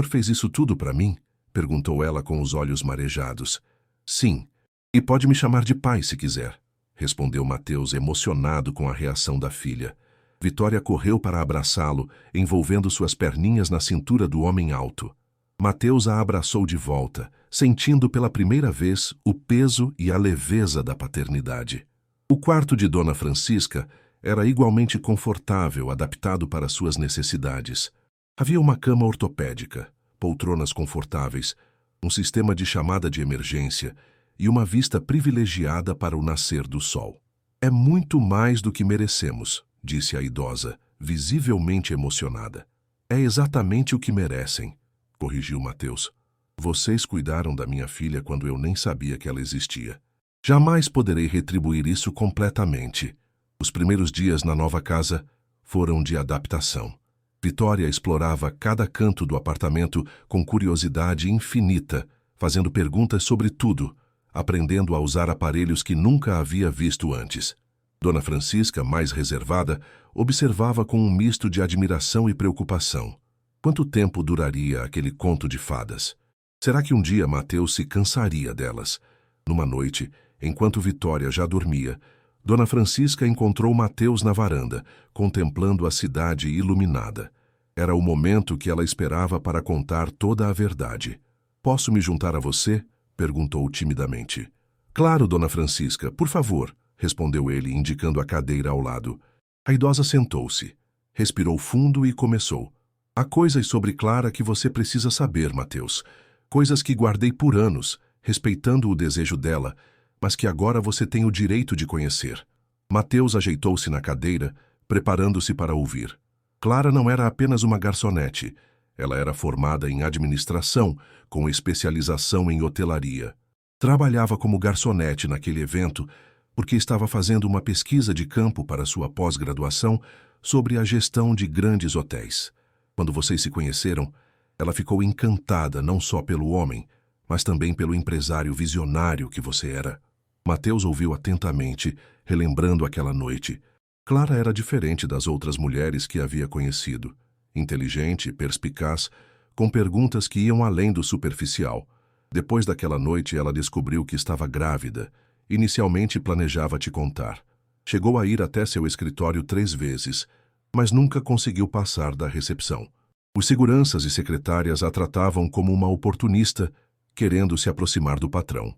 fez isso tudo para mim? Perguntou ela com os olhos marejados. Sim, e pode me chamar de pai se quiser, respondeu Mateus emocionado com a reação da filha. Vitória correu para abraçá-lo, envolvendo suas perninhas na cintura do homem alto. Mateus a abraçou de volta, sentindo pela primeira vez o peso e a leveza da paternidade. O quarto de Dona Francisca era igualmente confortável, adaptado para suas necessidades. Havia uma cama ortopédica, poltronas confortáveis, um sistema de chamada de emergência e uma vista privilegiada para o nascer do sol. É muito mais do que merecemos, disse a idosa, visivelmente emocionada. É exatamente o que merecem, corrigiu Mateus. Vocês cuidaram da minha filha quando eu nem sabia que ela existia. Jamais poderei retribuir isso completamente. Os primeiros dias na nova casa foram de adaptação. Vitória explorava cada canto do apartamento com curiosidade infinita, fazendo perguntas sobre tudo, aprendendo a usar aparelhos que nunca havia visto antes. Dona Francisca, mais reservada, observava com um misto de admiração e preocupação. Quanto tempo duraria aquele conto de fadas? Será que um dia Mateus se cansaria delas? Numa noite, enquanto Vitória já dormia, Dona Francisca encontrou Mateus na varanda, contemplando a cidade iluminada. Era o momento que ela esperava para contar toda a verdade. Posso me juntar a você? Perguntou timidamente. Claro, Dona Francisca, por favor, respondeu ele, indicando a cadeira ao lado. A idosa sentou-se, respirou fundo e começou. Há coisas sobre Clara que você precisa saber, Mateus. Coisas que guardei por anos, respeitando o desejo dela, mas que agora você tem o direito de conhecer. Mateus ajeitou-se na cadeira, preparando-se para ouvir. Clara não era apenas uma garçonete. Ela era formada em administração, com especialização em hotelaria. Trabalhava como garçonete naquele evento porque estava fazendo uma pesquisa de campo para sua pós-graduação sobre a gestão de grandes hotéis. Quando vocês se conheceram, ela ficou encantada não só pelo homem, mas também pelo empresário visionário que você era. Mateus ouviu atentamente, relembrando aquela noite. Clara era diferente das outras mulheres que havia conhecido. Inteligente, perspicaz, com perguntas que iam além do superficial. Depois daquela noite, ela descobriu que estava grávida. Inicialmente planejava te contar. Chegou a ir até seu escritório 3 vezes, mas nunca conseguiu passar da recepção. Os seguranças e secretárias a tratavam como uma oportunista, querendo se aproximar do patrão.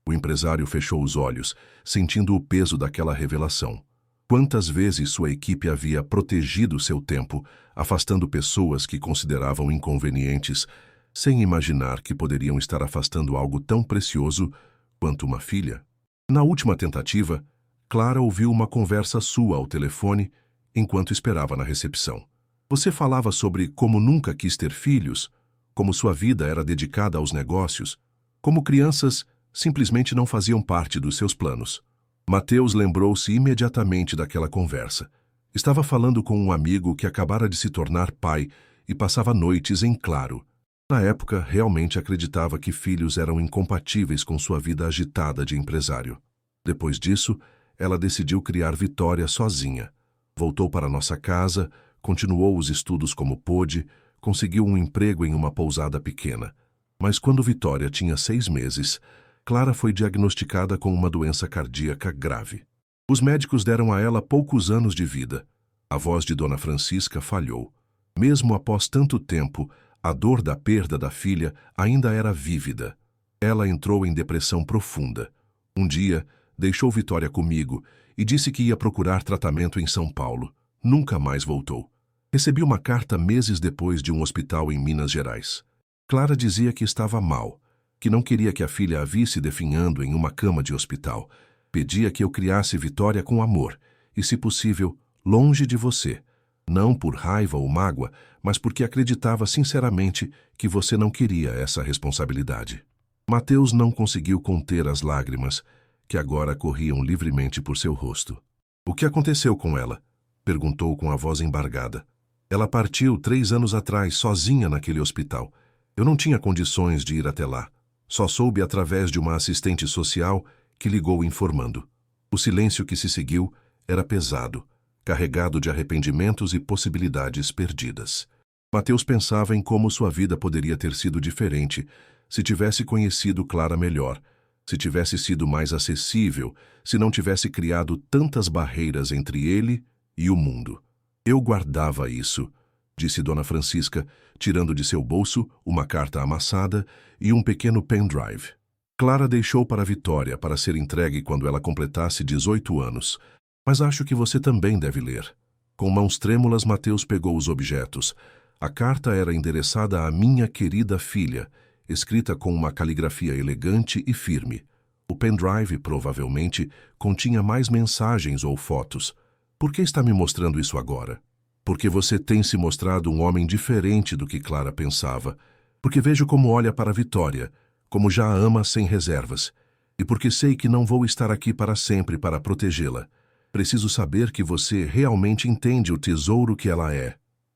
O empresário fechou os olhos, sentindo o peso daquela revelação. Quantas vezes sua equipe havia protegido seu tempo, afastando pessoas que consideravam inconvenientes, sem imaginar que poderiam estar afastando algo tão precioso quanto uma filha? Na última tentativa, Clara ouviu uma conversa sua ao telefone enquanto esperava na recepção. Você falava sobre como nunca quis ter filhos, como sua vida era dedicada aos negócios, como crianças simplesmente não faziam parte dos seus planos. Mateus lembrou-se imediatamente daquela conversa. Estava falando com um amigo que acabara de se tornar pai e passava noites em claro. Na época, realmente acreditava que filhos eram incompatíveis com sua vida agitada de empresário. Depois disso, ela decidiu criar Vitória sozinha. Voltou para nossa casa, continuou os estudos como pôde, conseguiu um emprego em uma pousada pequena. Mas quando Vitória tinha 6 meses, Clara foi diagnosticada com uma doença cardíaca grave. Os médicos deram a ela poucos anos de vida. A voz de Dona Francisca falhou. Mesmo após tanto tempo, a dor da perda da filha ainda era vívida. Ela entrou em depressão profunda. Um dia, deixou Vitória comigo e disse que ia procurar tratamento em São Paulo. Nunca mais voltou. Recebi uma carta meses depois de um hospital em Minas Gerais. Clara dizia que estava mal, que não queria que a filha a visse definhando em uma cama de hospital. Pedia que eu criasse Vitória com amor e, se possível, longe de você. Não por raiva ou mágoa, mas porque acreditava sinceramente que você não queria essa responsabilidade. Mateus não conseguiu conter as lágrimas, que agora corriam livremente por seu rosto. O que aconteceu com ela? Perguntou com a voz embargada. Ela partiu 3 anos atrás, sozinha naquele hospital. Eu não tinha condições de ir até lá. Só soube através de uma assistente social que ligou informando. O silêncio que se seguiu era pesado, carregado de arrependimentos e possibilidades perdidas. Mateus pensava em como sua vida poderia ter sido diferente se tivesse conhecido Clara melhor, se tivesse sido mais acessível, se não tivesse criado tantas barreiras entre ele e o mundo. Eu guardava isso, disse Dona Francisca, tirando de seu bolso uma carta amassada e um pequeno pendrive. Clara deixou para Vitória para ser entregue quando ela completasse 18 anos, mas acho que você também deve ler. Com mãos trêmulas, Mateus pegou os objetos. A carta era endereçada à minha querida filha, escrita com uma caligrafia elegante e firme. O pendrive, provavelmente, continha mais mensagens ou fotos. Por que está me mostrando isso agora? Porque você tem se mostrado um homem diferente do que Clara pensava. Porque vejo como olha para Vitória, como já a ama sem reservas. E porque sei que não vou estar aqui para sempre para protegê-la. Preciso saber que você realmente entende o tesouro que ela é.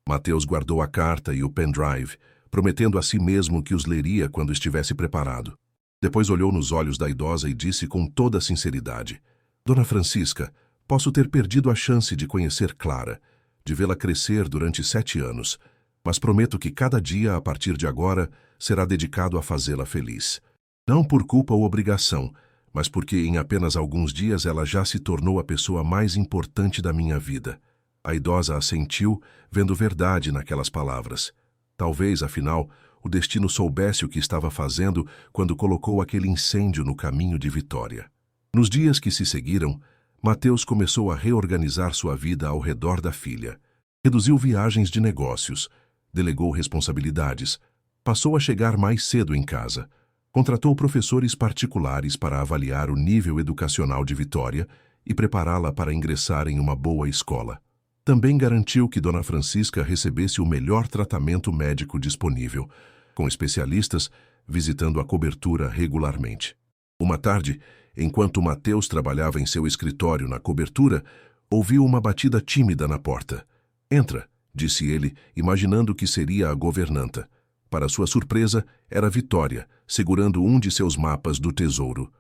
Mateus guardou a carta e o pendrive, prometendo a si mesmo que os leria quando estivesse preparado. Depois olhou nos olhos da idosa e disse com toda sinceridade: Dona Francisca, posso ter perdido a chance de conhecer Clara, de vê-la crescer durante 7 anos, mas prometo que cada dia, a partir de agora, será dedicado a fazê-la feliz. Não por culpa ou obrigação, mas porque em apenas alguns dias ela já se tornou a pessoa mais importante da minha vida. A idosa assentiu, vendo verdade naquelas palavras. Talvez, afinal, o destino soubesse o que estava fazendo quando colocou aquele incêndio no caminho de Vitória. Nos dias que se seguiram, Mateus começou a reorganizar sua vida ao redor da filha. Reduziu viagens de negócios, delegou responsabilidades, passou a chegar mais cedo em casa, contratou professores particulares para avaliar o nível educacional de Vitória e prepará-la para ingressar em uma boa escola. Também garantiu que Dona Francisca recebesse o melhor tratamento médico disponível, com especialistas visitando a cobertura regularmente. Uma tarde, enquanto Mateus trabalhava em seu escritório na cobertura, ouviu uma batida tímida na porta. Entra, disse ele, imaginando que seria a governanta. Para sua surpresa, era Vitória, segurando um de seus mapas do tesouro.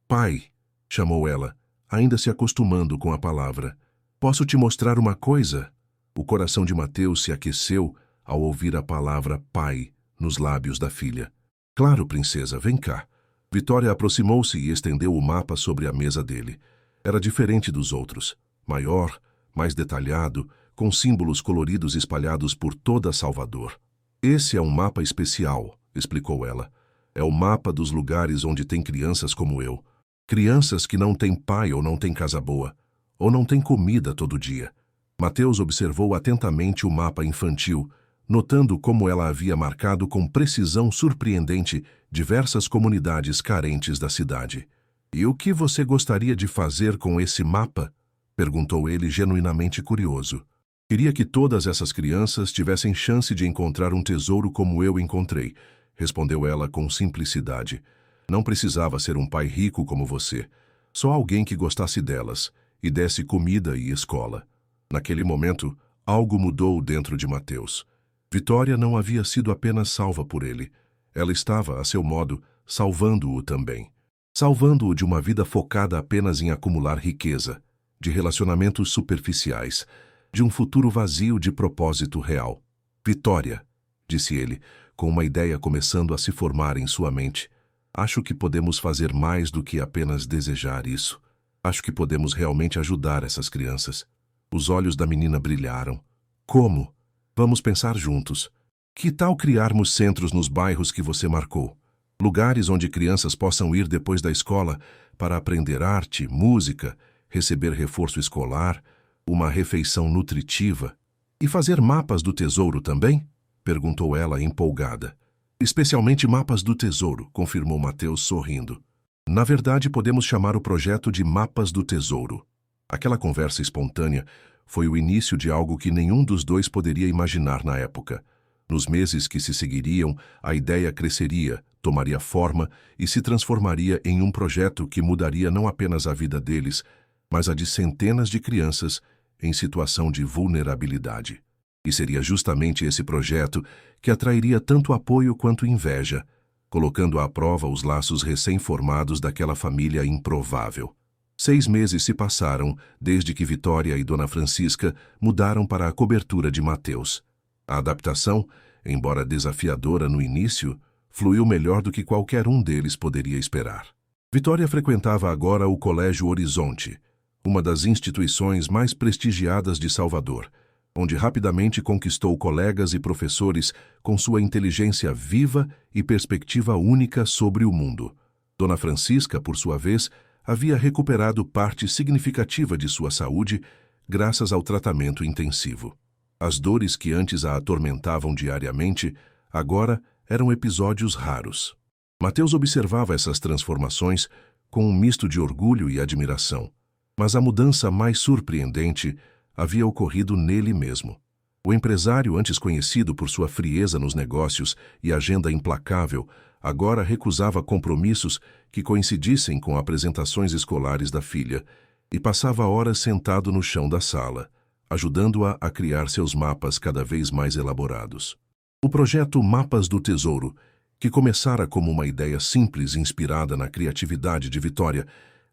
Pai, chamou ela, ainda se acostumando com a palavra. Posso te mostrar uma coisa? O coração de Mateus se aqueceu ao ouvir a palavra pai nos lábios da filha. Claro, princesa, vem cá. Vitória aproximou-se e estendeu o mapa sobre a mesa dele. Era diferente dos outros. Maior, mais detalhado, com símbolos coloridos espalhados por toda Salvador. Esse é um mapa especial, explicou ela. É o mapa dos lugares onde tem crianças como eu. Crianças que não têm pai ou não têm casa boa. Ou não têm comida todo dia. Mateus observou atentamente o mapa infantil, notando como ela havia marcado com precisão surpreendente diversas comunidades carentes da cidade. E o que você gostaria de fazer com esse mapa? Perguntou ele, genuinamente curioso. Queria que todas essas crianças tivessem chance de encontrar um tesouro como eu encontrei, respondeu ela com simplicidade. Não precisava ser um pai rico como você, só alguém que gostasse delas e desse comida e escola. Naquele momento, algo mudou dentro de Mateus. Vitória não havia sido apenas salva por ele. Ela estava, a seu modo, salvando-o também. Salvando-o de uma vida focada apenas em acumular riqueza, de relacionamentos superficiais, de um futuro vazio de propósito real. Vitória, disse ele, com uma ideia começando a se formar em sua mente. Acho que podemos fazer mais do que apenas desejar isso. Acho que podemos realmente ajudar essas crianças. Os olhos da menina brilharam. Como? Vamos pensar juntos. Que tal criarmos centros nos bairros que você marcou? Lugares onde crianças possam ir depois da escola para aprender arte, música, receber reforço escolar, uma refeição nutritiva. E fazer mapas do tesouro também? Perguntou ela empolgada. Especialmente mapas do tesouro, confirmou Mateus sorrindo. Na verdade, podemos chamar o projeto de Mapas do Tesouro. Aquela conversa espontânea foi o início de algo que nenhum dos dois poderia imaginar na época. Nos meses que se seguiriam, a ideia cresceria, tomaria forma e se transformaria em um projeto que mudaria não apenas a vida deles, mas a de centenas de crianças em situação de vulnerabilidade. E seria justamente esse projeto que atrairia tanto apoio quanto inveja, colocando à prova os laços recém-formados daquela família improvável. 6 meses se passaram desde que Vitória e Dona Francisca mudaram para a cobertura de Mateus. A adaptação, embora desafiadora no início, fluiu melhor do que qualquer um deles poderia esperar. Vitória frequentava agora o Colégio Horizonte, uma das instituições mais prestigiadas de Salvador, onde rapidamente conquistou colegas e professores com sua inteligência viva e perspectiva única sobre o mundo. Dona Francisca, por sua vez, havia recuperado parte significativa de sua saúde graças ao tratamento intensivo. As dores que antes a atormentavam diariamente, agora eram episódios raros. Mateus observava essas transformações com um misto de orgulho e admiração. Mas a mudança mais surpreendente havia ocorrido nele mesmo. O empresário, antes conhecido por sua frieza nos negócios e agenda implacável, agora recusava compromissos que coincidissem com apresentações escolares da filha e passava horas sentado no chão da sala, ajudando-a a criar seus mapas cada vez mais elaborados. O projeto Mapas do Tesouro, que começara como uma ideia simples inspirada na criatividade de Vitória,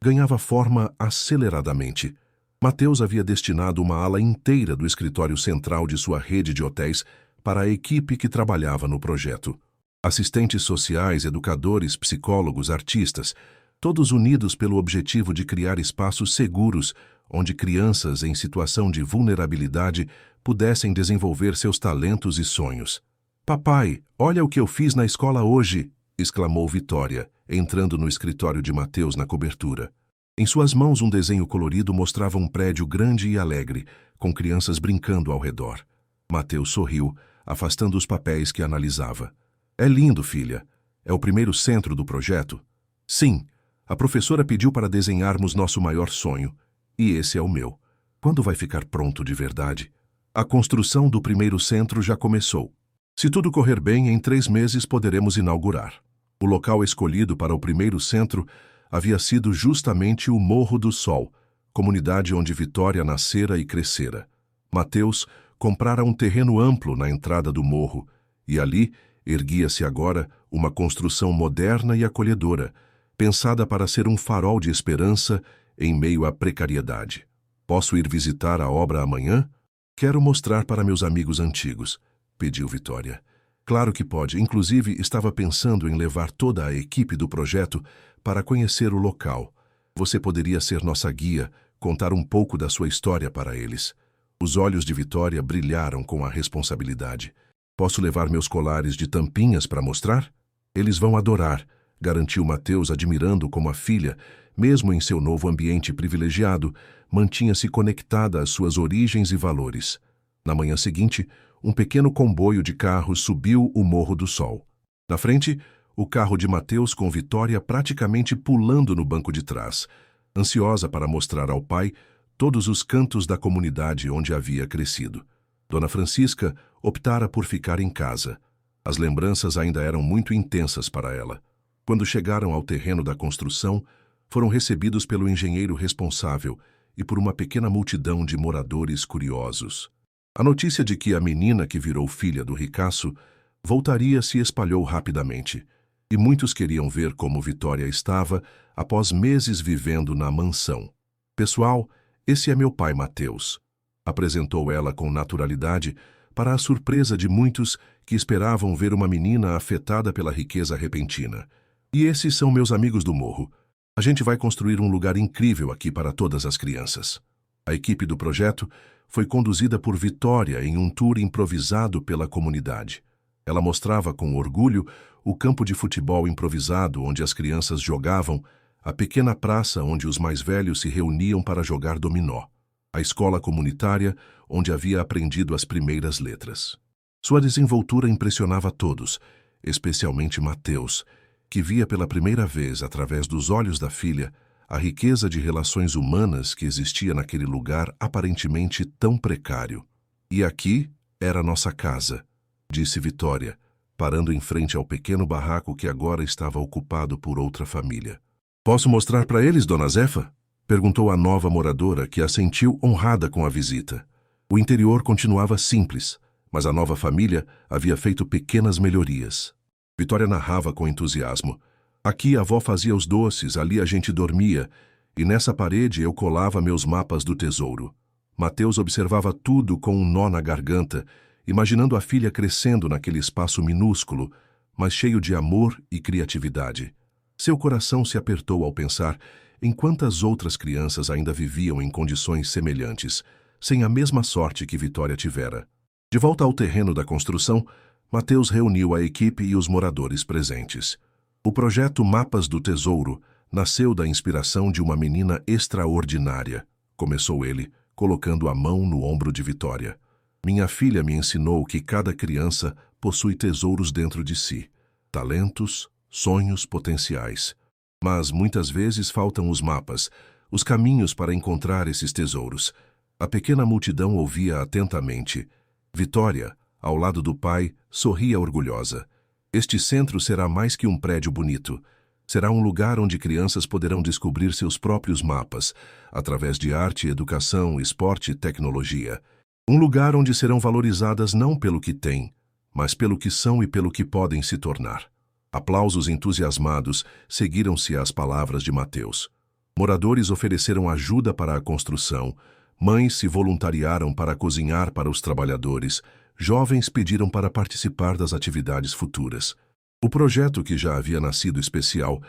ganhava forma aceleradamente. Mateus havia destinado uma ala inteira do escritório central de sua rede de hotéis para a equipe que trabalhava no projeto. Assistentes sociais, educadores, psicólogos, artistas, todos unidos pelo objetivo de criar espaços seguros onde crianças em situação de vulnerabilidade pudessem desenvolver seus talentos e sonhos. "Papai, olha o que eu fiz na escola hoje!" exclamou Vitória, entrando no escritório de Mateus na cobertura. Em suas mãos, um desenho colorido mostrava um prédio grande e alegre, com crianças brincando ao redor. Mateus sorriu, afastando os papéis que analisava. "É lindo, filha. É o primeiro centro do projeto?" "Sim. A professora pediu para desenharmos nosso maior sonho. E esse é o meu. Quando vai ficar pronto de verdade?" "A construção do primeiro centro já começou. Se tudo correr bem, em 3 meses poderemos inaugurar." O local escolhido para o primeiro centro havia sido justamente o Morro do Sol, comunidade onde Vitória nascera e crescera. Mateus comprara um terreno amplo na entrada do morro, e ali erguia-se agora uma construção moderna e acolhedora, pensada para ser um farol de esperança em meio à precariedade. "Posso ir visitar a obra amanhã? Quero mostrar para meus amigos antigos", pediu Vitória. Claro que pode. Inclusive, estava pensando em levar toda a equipe do projeto para conhecer o local. Você poderia ser nossa guia, contar um pouco da sua história para eles. Os olhos de Vitória brilharam com a responsabilidade. "Posso levar meus colares de tampinhas para mostrar? Eles vão adorar", garantiu Mateus, admirando como a filha, mesmo em seu novo ambiente privilegiado, mantinha-se conectada às suas origens e valores. Na manhã seguinte, um pequeno comboio de carros subiu o Morro do Sol. Na frente, o carro de Mateus com Vitória praticamente pulando no banco de trás, ansiosa para mostrar ao pai todos os cantos da comunidade onde havia crescido. Dona Francisca optara por ficar em casa. As lembranças ainda eram muito intensas para ela. Quando chegaram ao terreno da construção, foram recebidos pelo engenheiro responsável e por uma pequena multidão de moradores curiosos. A notícia de que a menina que virou filha do ricaço voltaria se espalhou rapidamente, e muitos queriam ver como Vitória estava após meses vivendo na mansão. "Pessoal, esse é meu pai Mateus", apresentou ela com naturalidade, para a surpresa de muitos que esperavam ver uma menina afetada pela riqueza repentina. "E esses são meus amigos do morro. A gente vai construir um lugar incrível aqui para todas as crianças." A equipe do projeto foi conduzida por Vitória em um tour improvisado pela comunidade. Ela mostrava com orgulho o campo de futebol improvisado onde as crianças jogavam, a pequena praça onde os mais velhos se reuniam para jogar dominó, a escola comunitária onde havia aprendido as primeiras letras. Sua desenvoltura impressionava todos, especialmente Mateus, que via pela primeira vez, através dos olhos da filha, a riqueza de relações humanas que existia naquele lugar aparentemente tão precário. "E aqui era nossa casa", disse Vitória, parando em frente ao pequeno barraco que agora estava ocupado por outra família. "Posso mostrar para eles, Dona Zefa?" perguntou a nova moradora, que assentiu honrada com a visita. O interior continuava simples, mas a nova família havia feito pequenas melhorias. Vitória narrava com entusiasmo. Aqui a avó fazia os doces, ali a gente dormia, e nessa parede eu colava meus mapas do tesouro. Mateus observava tudo com um nó na garganta, imaginando a filha crescendo naquele espaço minúsculo, mas cheio de amor e criatividade. Seu coração se apertou ao pensar em quantas outras crianças ainda viviam em condições semelhantes, sem a mesma sorte que Vitória tivera. De volta ao terreno da construção, Mateus reuniu a equipe e os moradores presentes. O projeto Mapas do Tesouro nasceu da inspiração de uma menina extraordinária, começou ele, colocando a mão no ombro de Vitória. Minha filha me ensinou que cada criança possui tesouros dentro de si, talentos, sonhos potenciais. Mas muitas vezes faltam os mapas, os caminhos para encontrar esses tesouros. A pequena multidão ouvia atentamente. Vitória, ao lado do pai, sorria orgulhosa. Este centro será mais que um prédio bonito. Será um lugar onde crianças poderão descobrir seus próprios mapas, através de arte, educação, esporte e tecnologia. Um lugar onde serão valorizadas não pelo que têm, mas pelo que são e pelo que podem se tornar. Aplausos entusiasmados seguiram-se às palavras de Mateus. Moradores ofereceram ajuda para a construção, mães se voluntariaram para cozinhar para os trabalhadores, jovens pediram para participar das atividades futuras. O projeto, que já havia nascido especial,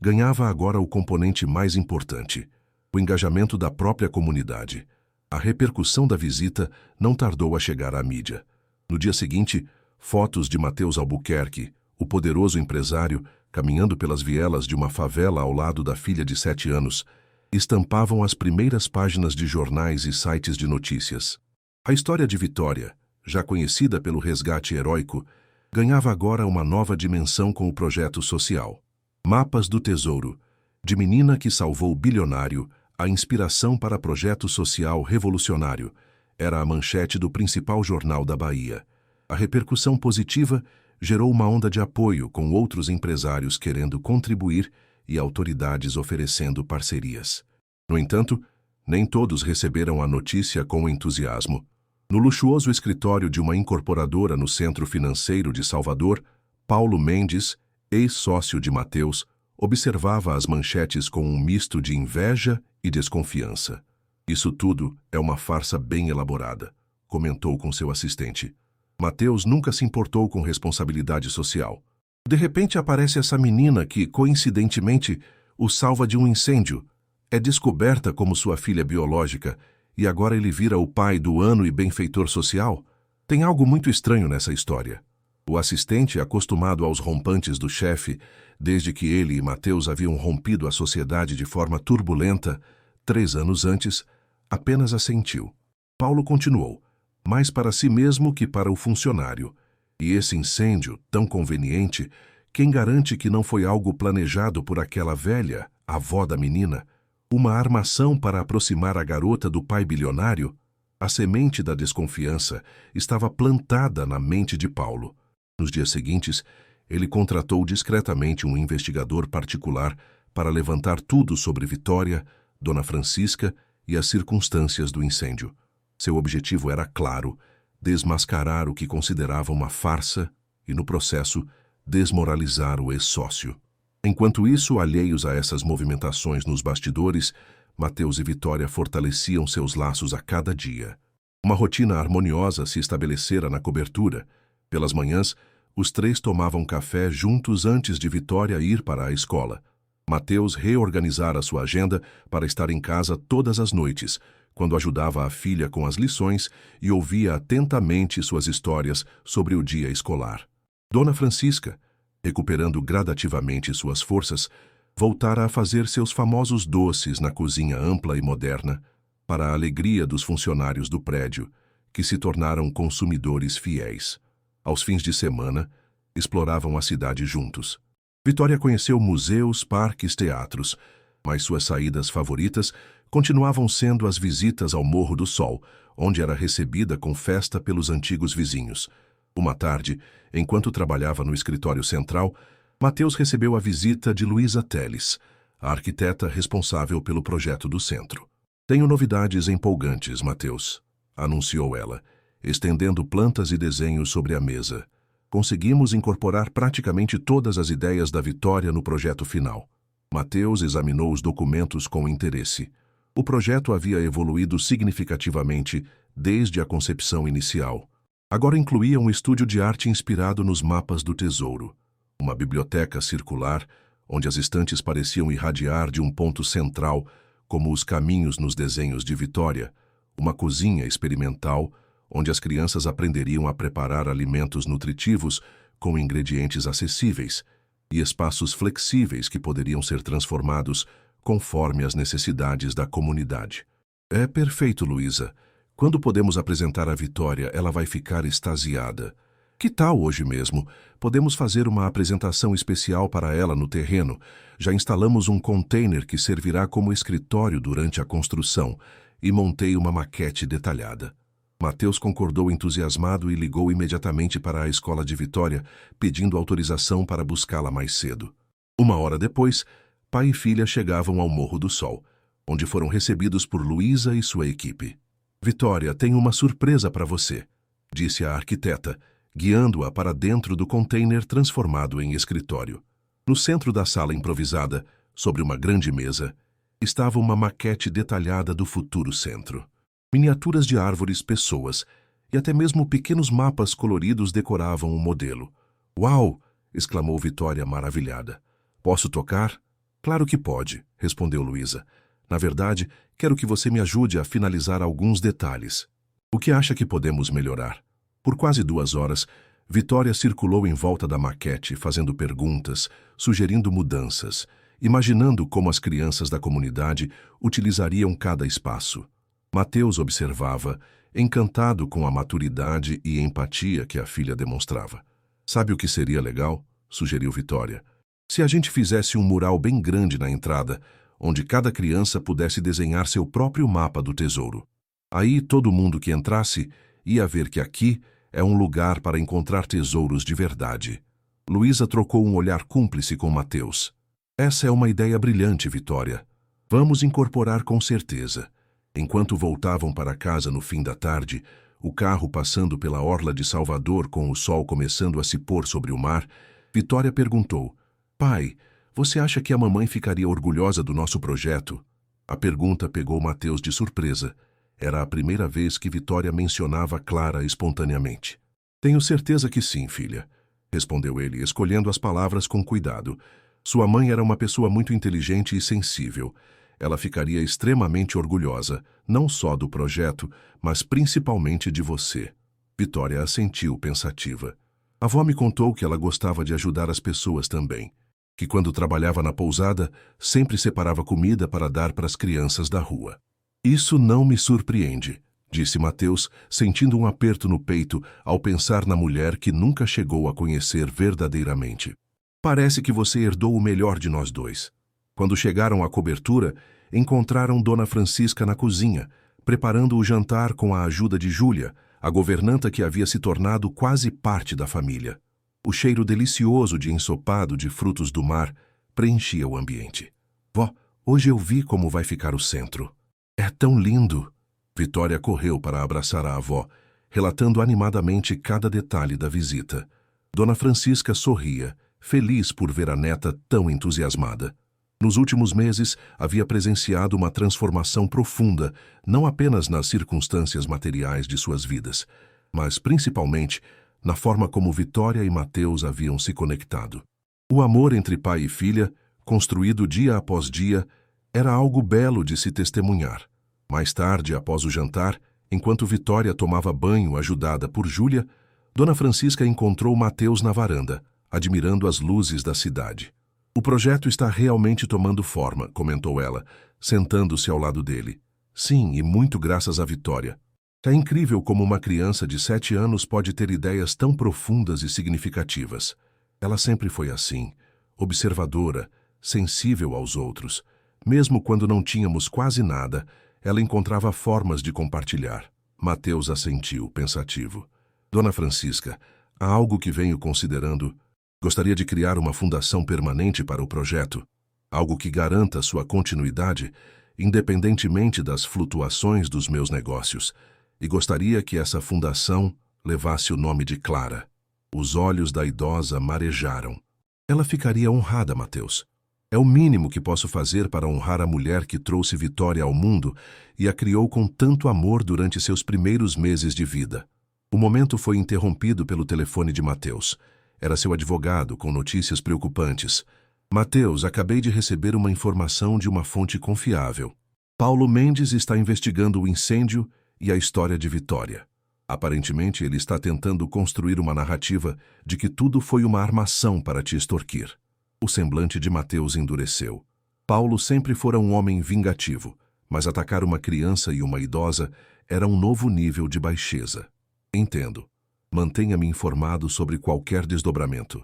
ganhava agora o componente mais importante, o engajamento da própria comunidade. A repercussão da visita não tardou a chegar à mídia. No dia seguinte, fotos de Mateus Albuquerque, o poderoso empresário, caminhando pelas vielas de uma favela ao lado da filha de 7 anos, estampavam as primeiras páginas de jornais e sites de notícias. A história de Vitória, já conhecida pelo resgate heróico, ganhava agora uma nova dimensão com o projeto social. Mapas do Tesouro, de menina que salvou bilionário, a inspiração para projeto social revolucionário, era a manchete do principal jornal da Bahia. A repercussão positiva gerou uma onda de apoio, com outros empresários querendo contribuir e autoridades oferecendo parcerias. No entanto, nem todos receberam a notícia com entusiasmo. No luxuoso escritório de uma incorporadora no centro financeiro de Salvador, Paulo Mendes, ex-sócio de Mateus, observava as manchetes com um misto de inveja e desconfiança. Isso tudo é uma farsa bem elaborada, comentou com seu assistente. Mateus nunca se importou com responsabilidade social. De repente aparece essa menina que, coincidentemente, o salva de um incêndio. É descoberta como sua filha biológica e agora ele vira o pai do ano e benfeitor social? Tem algo muito estranho nessa história. O assistente, acostumado aos rompantes do chefe, desde que ele e Mateus haviam rompido a sociedade de forma turbulenta, 3 anos antes, apenas assentiu. Paulo continuou, mais para si mesmo que para o funcionário. E esse incêndio, tão conveniente, quem garante que não foi algo planejado por aquela velha, avó da menina? Uma armação para aproximar a garota do pai bilionário? A semente da desconfiança estava plantada na mente de Paulo. Nos dias seguintes, ele contratou discretamente um investigador particular para levantar tudo sobre Vitória, Dona Francisca e as circunstâncias do incêndio. Seu objetivo era claro: desmascarar o que considerava uma farsa e, no processo, desmoralizar o ex-sócio. Enquanto isso, alheios a essas movimentações nos bastidores, Mateus e Vitória fortaleciam seus laços a cada dia. Uma rotina harmoniosa se estabelecera na cobertura. Pelas manhãs, os 3 tomavam café juntos antes de Vitória ir para a escola. Mateus reorganizara sua agenda para estar em casa todas as noites, quando ajudava a filha com as lições e ouvia atentamente suas histórias sobre o dia escolar. Dona Francisca, recuperando gradativamente suas forças, voltara a fazer seus famosos doces na cozinha ampla e moderna, para a alegria dos funcionários do prédio, que se tornaram consumidores fiéis. Aos fins de semana, exploravam a cidade juntos. Vitória conheceu museus, parques, teatros, mas suas saídas favoritas continuavam sendo as visitas ao Morro do Sol, onde era recebida com festa pelos antigos vizinhos. Uma tarde, enquanto trabalhava no escritório central, Mateus recebeu a visita de Luísa Teles, a arquiteta responsável pelo projeto do centro. Tenho novidades empolgantes, Mateus. anunciou ela, estendendo plantas e desenhos sobre a mesa. Conseguimos incorporar praticamente todas as ideias da Vitória no projeto final. Mateus examinou os documentos com interesse. O projeto havia evoluído significativamente desde a concepção inicial. Agora incluía um estúdio de arte inspirado nos mapas do tesouro, uma biblioteca circular, onde as estantes pareciam irradiar de um ponto central, como os caminhos nos desenhos de Vitória, uma cozinha experimental, onde as crianças aprenderiam a preparar alimentos nutritivos com ingredientes acessíveis, e espaços flexíveis que poderiam ser transformados conforme as necessidades da comunidade. É perfeito, Luísa. Quando podemos apresentar a Vitória, ela vai ficar extasiada. Que tal hoje mesmo? Podemos fazer uma apresentação especial para ela no terreno. Já instalamos um container que servirá como escritório durante a construção e montei uma maquete detalhada. Mateus concordou entusiasmado e ligou imediatamente para a escola de Vitória, pedindo autorização para buscá-la mais cedo. 1 hora depois, pai e filha chegavam ao Morro do Sol, onde foram recebidos por Luísa e sua equipe. Vitória, tenho uma surpresa para você, disse a arquiteta, guiando-a para dentro do container transformado em escritório. No centro da sala improvisada, sobre uma grande mesa, estava uma maquete detalhada do futuro centro. Miniaturas de árvores, pessoas e até mesmo pequenos mapas coloridos decoravam o modelo. Uau! Exclamou Vitória maravilhada. Posso tocar? Claro que pode, respondeu Luísa. Na verdade, quero que você me ajude a finalizar alguns detalhes. O que acha que podemos melhorar? Por quase 2 horas, Vitória circulou em volta da maquete, fazendo perguntas, sugerindo mudanças, imaginando como as crianças da comunidade utilizariam cada espaço. Mateus observava, encantado com a maturidade e empatia que a filha demonstrava. Sabe o que seria legal? Sugeriu Vitória. Se a gente fizesse um mural bem grande na entrada, onde cada criança pudesse desenhar seu próprio mapa do tesouro. Aí todo mundo que entrasse ia ver que aqui é um lugar para encontrar tesouros de verdade. Luísa trocou um olhar cúmplice com Mateus. Essa é uma ideia brilhante, Vitória. Vamos incorporar com certeza. Enquanto voltavam para casa no fim da tarde, o carro passando pela orla de Salvador com o sol começando a se pôr sobre o mar, Vitória perguntou: Pai, você acha que a mamãe ficaria orgulhosa do nosso projeto? A pergunta pegou Mateus de surpresa. Era a primeira vez que Vitória mencionava Clara espontaneamente. Tenho certeza que sim, filha, respondeu ele, escolhendo as palavras com cuidado. Sua mãe era uma pessoa muito inteligente e sensível. Ela ficaria extremamente orgulhosa, não só do projeto, mas principalmente de você. Vitória assentiu pensativa. A avó me contou que ela gostava de ajudar as pessoas também, que quando trabalhava na pousada, sempre separava comida para dar para as crianças da rua. Isso não me surpreende, disse Mateus, sentindo um aperto no peito ao pensar na mulher que nunca chegou a conhecer verdadeiramente. Parece que você herdou o melhor de nós dois. Quando chegaram à cobertura, encontraram Dona Francisca na cozinha, preparando o jantar com a ajuda de Júlia, a governanta que havia se tornado quase parte da família. O cheiro delicioso de ensopado de frutos do mar preenchia o ambiente. Vó, hoje eu vi como vai ficar o centro. É tão lindo! Vitória correu para abraçar a avó, relatando animadamente cada detalhe da visita. Dona Francisca sorria, feliz por ver a neta tão entusiasmada. Nos últimos meses, havia presenciado uma transformação profunda, não apenas nas circunstâncias materiais de suas vidas, mas principalmente na forma como Vitória e Mateus haviam se conectado. O amor entre pai e filha, construído dia após dia, era algo belo de se testemunhar. Mais tarde, após o jantar, enquanto Vitória tomava banho ajudada por Júlia, Dona Francisca encontrou Mateus na varanda, admirando as luzes da cidade. O projeto está realmente tomando forma, comentou ela, sentando-se ao lado dele. Sim, e muito graças à Vitória. É incrível como uma criança de 7 anos pode ter ideias tão profundas e significativas. Ela sempre foi assim, observadora, sensível aos outros. Mesmo quando não tínhamos quase nada, ela encontrava formas de compartilhar. Mateus assentiu, pensativo. Dona Francisca, há algo que venho considerando. Gostaria de criar uma fundação permanente para o projeto, algo que garanta sua continuidade, independentemente das flutuações dos meus negócios. e gostaria que essa fundação levasse o nome de Clara. Os olhos da idosa marejaram. Ela ficaria honrada, Mateus. É o mínimo que posso fazer para honrar a mulher que trouxe Vitória ao mundo e a criou com tanto amor durante seus primeiros meses de vida. O momento foi interrompido pelo telefone de Mateus. Era seu advogado, com notícias preocupantes. Mateus, acabei de receber uma informação de uma fonte confiável. Paulo Mendes está investigando o incêndio e a história de Vitória. Aparentemente, ele está tentando construir uma narrativa de que tudo foi uma armação para te extorquir. O semblante de Mateus endureceu. Paulo sempre fora um homem vingativo, mas atacar uma criança e uma idosa era um novo nível de baixeza. Entendo. Mantenha-me informado sobre qualquer desdobramento.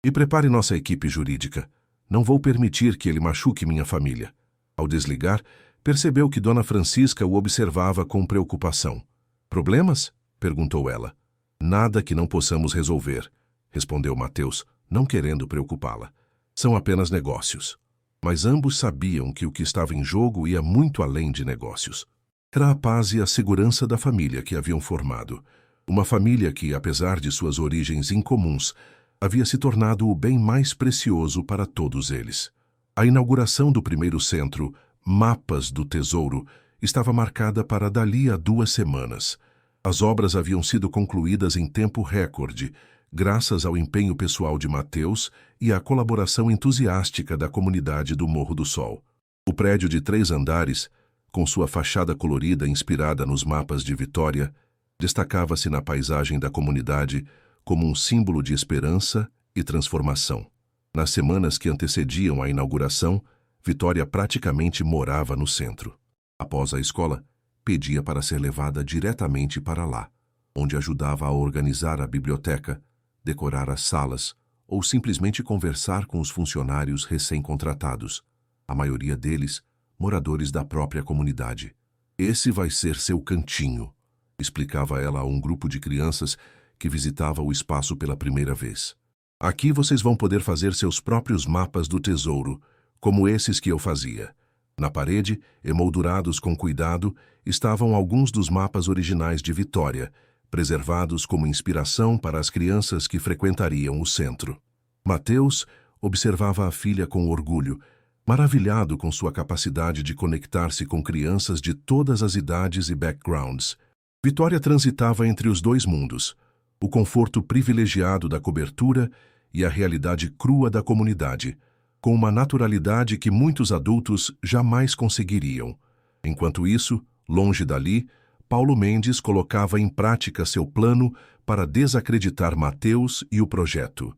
E prepare nossa equipe jurídica. Não vou permitir que ele machuque minha família. Ao desligar, percebeu que Dona Francisca o observava com preocupação. Problemas? Perguntou ela. Nada que não possamos resolver, respondeu Mateus, não querendo preocupá-la. São apenas negócios. Mas ambos sabiam que o que estava em jogo ia muito além de negócios. Era a paz e a segurança da família que haviam formado. Uma família que, apesar de suas origens incomuns, havia se tornado o bem mais precioso para todos eles. A inauguração do primeiro centro, Mapas do Tesouro, estava marcada para dali a 2 semanas. As obras haviam sido concluídas em tempo recorde, graças ao empenho pessoal de Mateus e à colaboração entusiástica da comunidade do Morro do Sol. O prédio de 3 andares, com sua fachada colorida inspirada nos mapas de Vitória, destacava-se na paisagem da comunidade como um símbolo de esperança e transformação. Nas semanas que antecediam a inauguração, Vitória praticamente morava no centro. Após a escola, pedia para ser levada diretamente para lá, onde ajudava a organizar a biblioteca, decorar as salas ou simplesmente conversar com os funcionários recém-contratados, a maioria deles moradores da própria comunidade. Esse vai ser seu cantinho, explicava ela a um grupo de crianças que visitava o espaço pela primeira vez. Aqui vocês vão poder fazer seus próprios mapas do tesouro, como esses que eu fazia. Na parede, emoldurados com cuidado, estavam alguns dos mapas originais de Vitória, preservados como inspiração para as crianças que frequentariam o centro. Mateus observava a filha com orgulho, maravilhado com sua capacidade de conectar-se com crianças de todas as idades e backgrounds. Vitória transitava entre os 2 mundos, o conforto privilegiado da cobertura e a realidade crua da comunidade, com uma naturalidade que muitos adultos jamais conseguiriam. Enquanto isso, longe dali, Paulo Mendes colocava em prática seu plano para desacreditar Mateus e o projeto.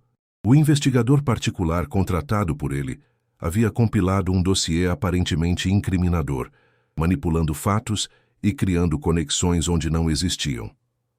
O investigador particular contratado por ele havia compilado um dossiê aparentemente incriminador, manipulando fatos e criando conexões onde não existiam.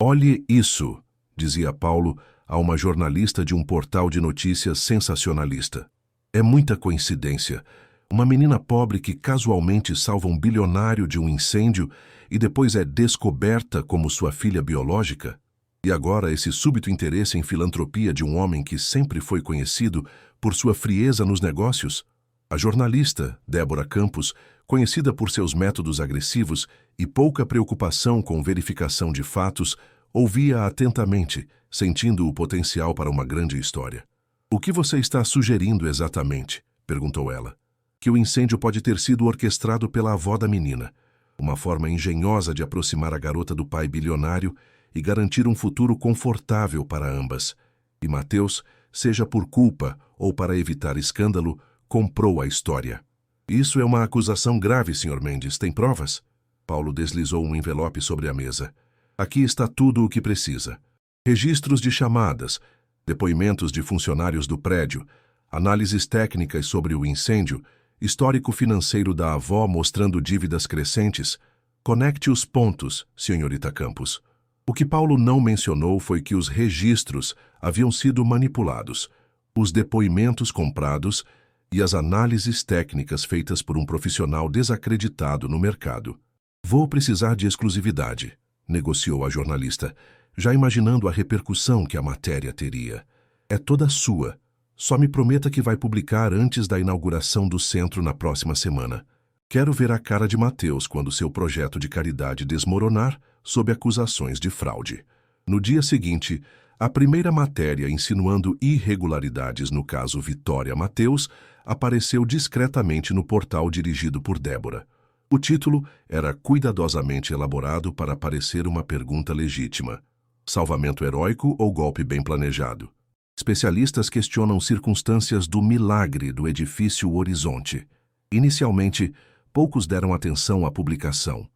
Olhe isso, dizia Paulo a uma jornalista de um portal de notícias sensacionalista. É muita coincidência. Uma menina pobre que casualmente salva um bilionário de um incêndio e depois é descoberta como sua filha biológica? E agora esse súbito interesse em filantropia de um homem que sempre foi conhecido por sua frieza nos negócios? A jornalista, Débora Campos, conhecida por seus métodos agressivos e pouca preocupação com verificação de fatos, ouvia atentamente, sentindo o potencial para uma grande história. O que você está sugerindo exatamente? Perguntou ela. Que o incêndio pode ter sido orquestrado pela avó da menina, uma forma engenhosa de aproximar a garota do pai bilionário e garantir um futuro confortável para ambas. E Mateus, seja por culpa ou para evitar escândalo, comprou a história. Isso é uma acusação grave, Sr. Mendes. Tem provas? Paulo deslizou um envelope sobre a mesa. Aqui está tudo o que precisa. Registros de chamadas, depoimentos de funcionários do prédio, análises técnicas sobre o incêndio, histórico financeiro da avó mostrando dívidas crescentes. Conecte os pontos, senhorita Campos. O que Paulo não mencionou foi que os registros haviam sido manipulados, os depoimentos comprados e as análises técnicas feitas por um profissional desacreditado no mercado. Vou precisar de exclusividade, negociou a jornalista, já imaginando a repercussão que a matéria teria. É toda sua. Só me prometa que vai publicar antes da inauguração do centro na próxima semana. Quero ver a cara de Mateus quando seu projeto de caridade desmoronar sob acusações de fraude. No dia seguinte, a primeira matéria insinuando irregularidades no caso Vitória Mateus apareceu discretamente no portal dirigido por Débora. O título era cuidadosamente elaborado para parecer uma pergunta legítima: salvamento heróico ou golpe bem planejado? Especialistas questionam circunstâncias do milagre do edifício Horizonte. Inicialmente, poucos deram atenção à publicação,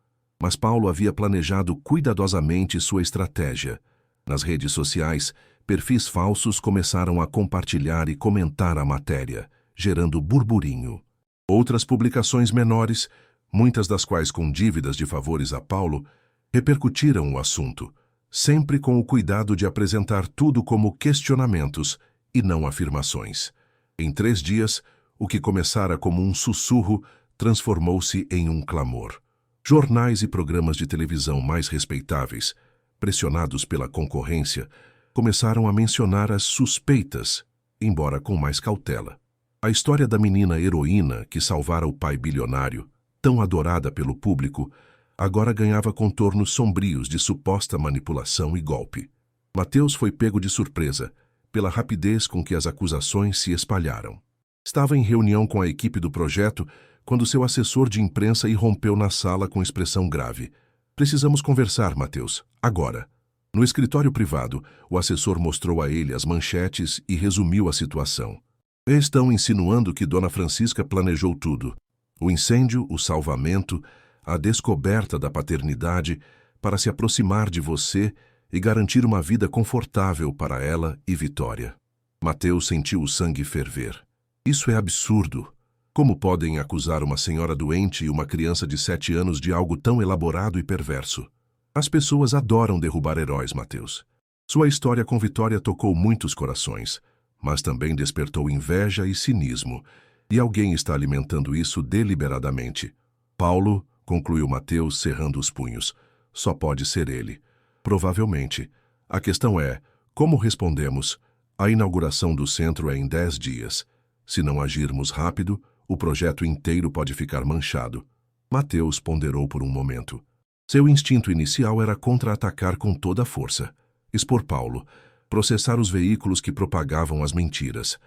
mas Paulo havia planejado cuidadosamente sua estratégia. Nas redes sociais, perfis falsos começaram a compartilhar e comentar a matéria, gerando burburinho. Outras publicações menores, muitas das quais com dívidas de favores a Paulo, repercutiram o assunto, sempre com o cuidado de apresentar tudo como questionamentos e não afirmações. Em 3 dias, o que começara como um sussurro transformou-se em um clamor. Jornais e programas de televisão mais respeitáveis, pressionados pela concorrência, começaram a mencionar as suspeitas, embora com mais cautela. A história da menina heroína que salvara o pai bilionário, tão adorada pelo público, agora ganhava contornos sombrios de suposta manipulação e golpe. Mateus foi pego de surpresa pela rapidez com que as acusações se espalharam. Estava em reunião com a equipe do projeto quando seu assessor de imprensa irrompeu na sala com expressão grave. Precisamos conversar, Mateus, agora. No escritório privado, o assessor mostrou a ele as manchetes e resumiu a situação. Estão insinuando que Dona Francisca planejou tudo: o incêndio, o salvamento, a descoberta da paternidade, para se aproximar de você e garantir uma vida confortável para ela e Vitória. Mateus sentiu o sangue ferver. Isso é absurdo. Como podem acusar uma senhora doente e uma criança de 7 anos de algo tão elaborado e perverso? As pessoas adoram derrubar heróis, Mateus. Sua história com Vitória tocou muitos corações, mas também despertou inveja e cinismo, e alguém está alimentando isso deliberadamente. Paulo, concluiu Mateus cerrando os punhos, só pode ser ele. Provavelmente. A questão é, como respondemos? A inauguração do centro é em 10 dias. Se não agirmos rápido, o projeto inteiro pode ficar manchado. Mateus ponderou por um momento. Seu instinto inicial era contra-atacar com toda a força, expor Paulo, processar os veículos que propagavam as mentiras.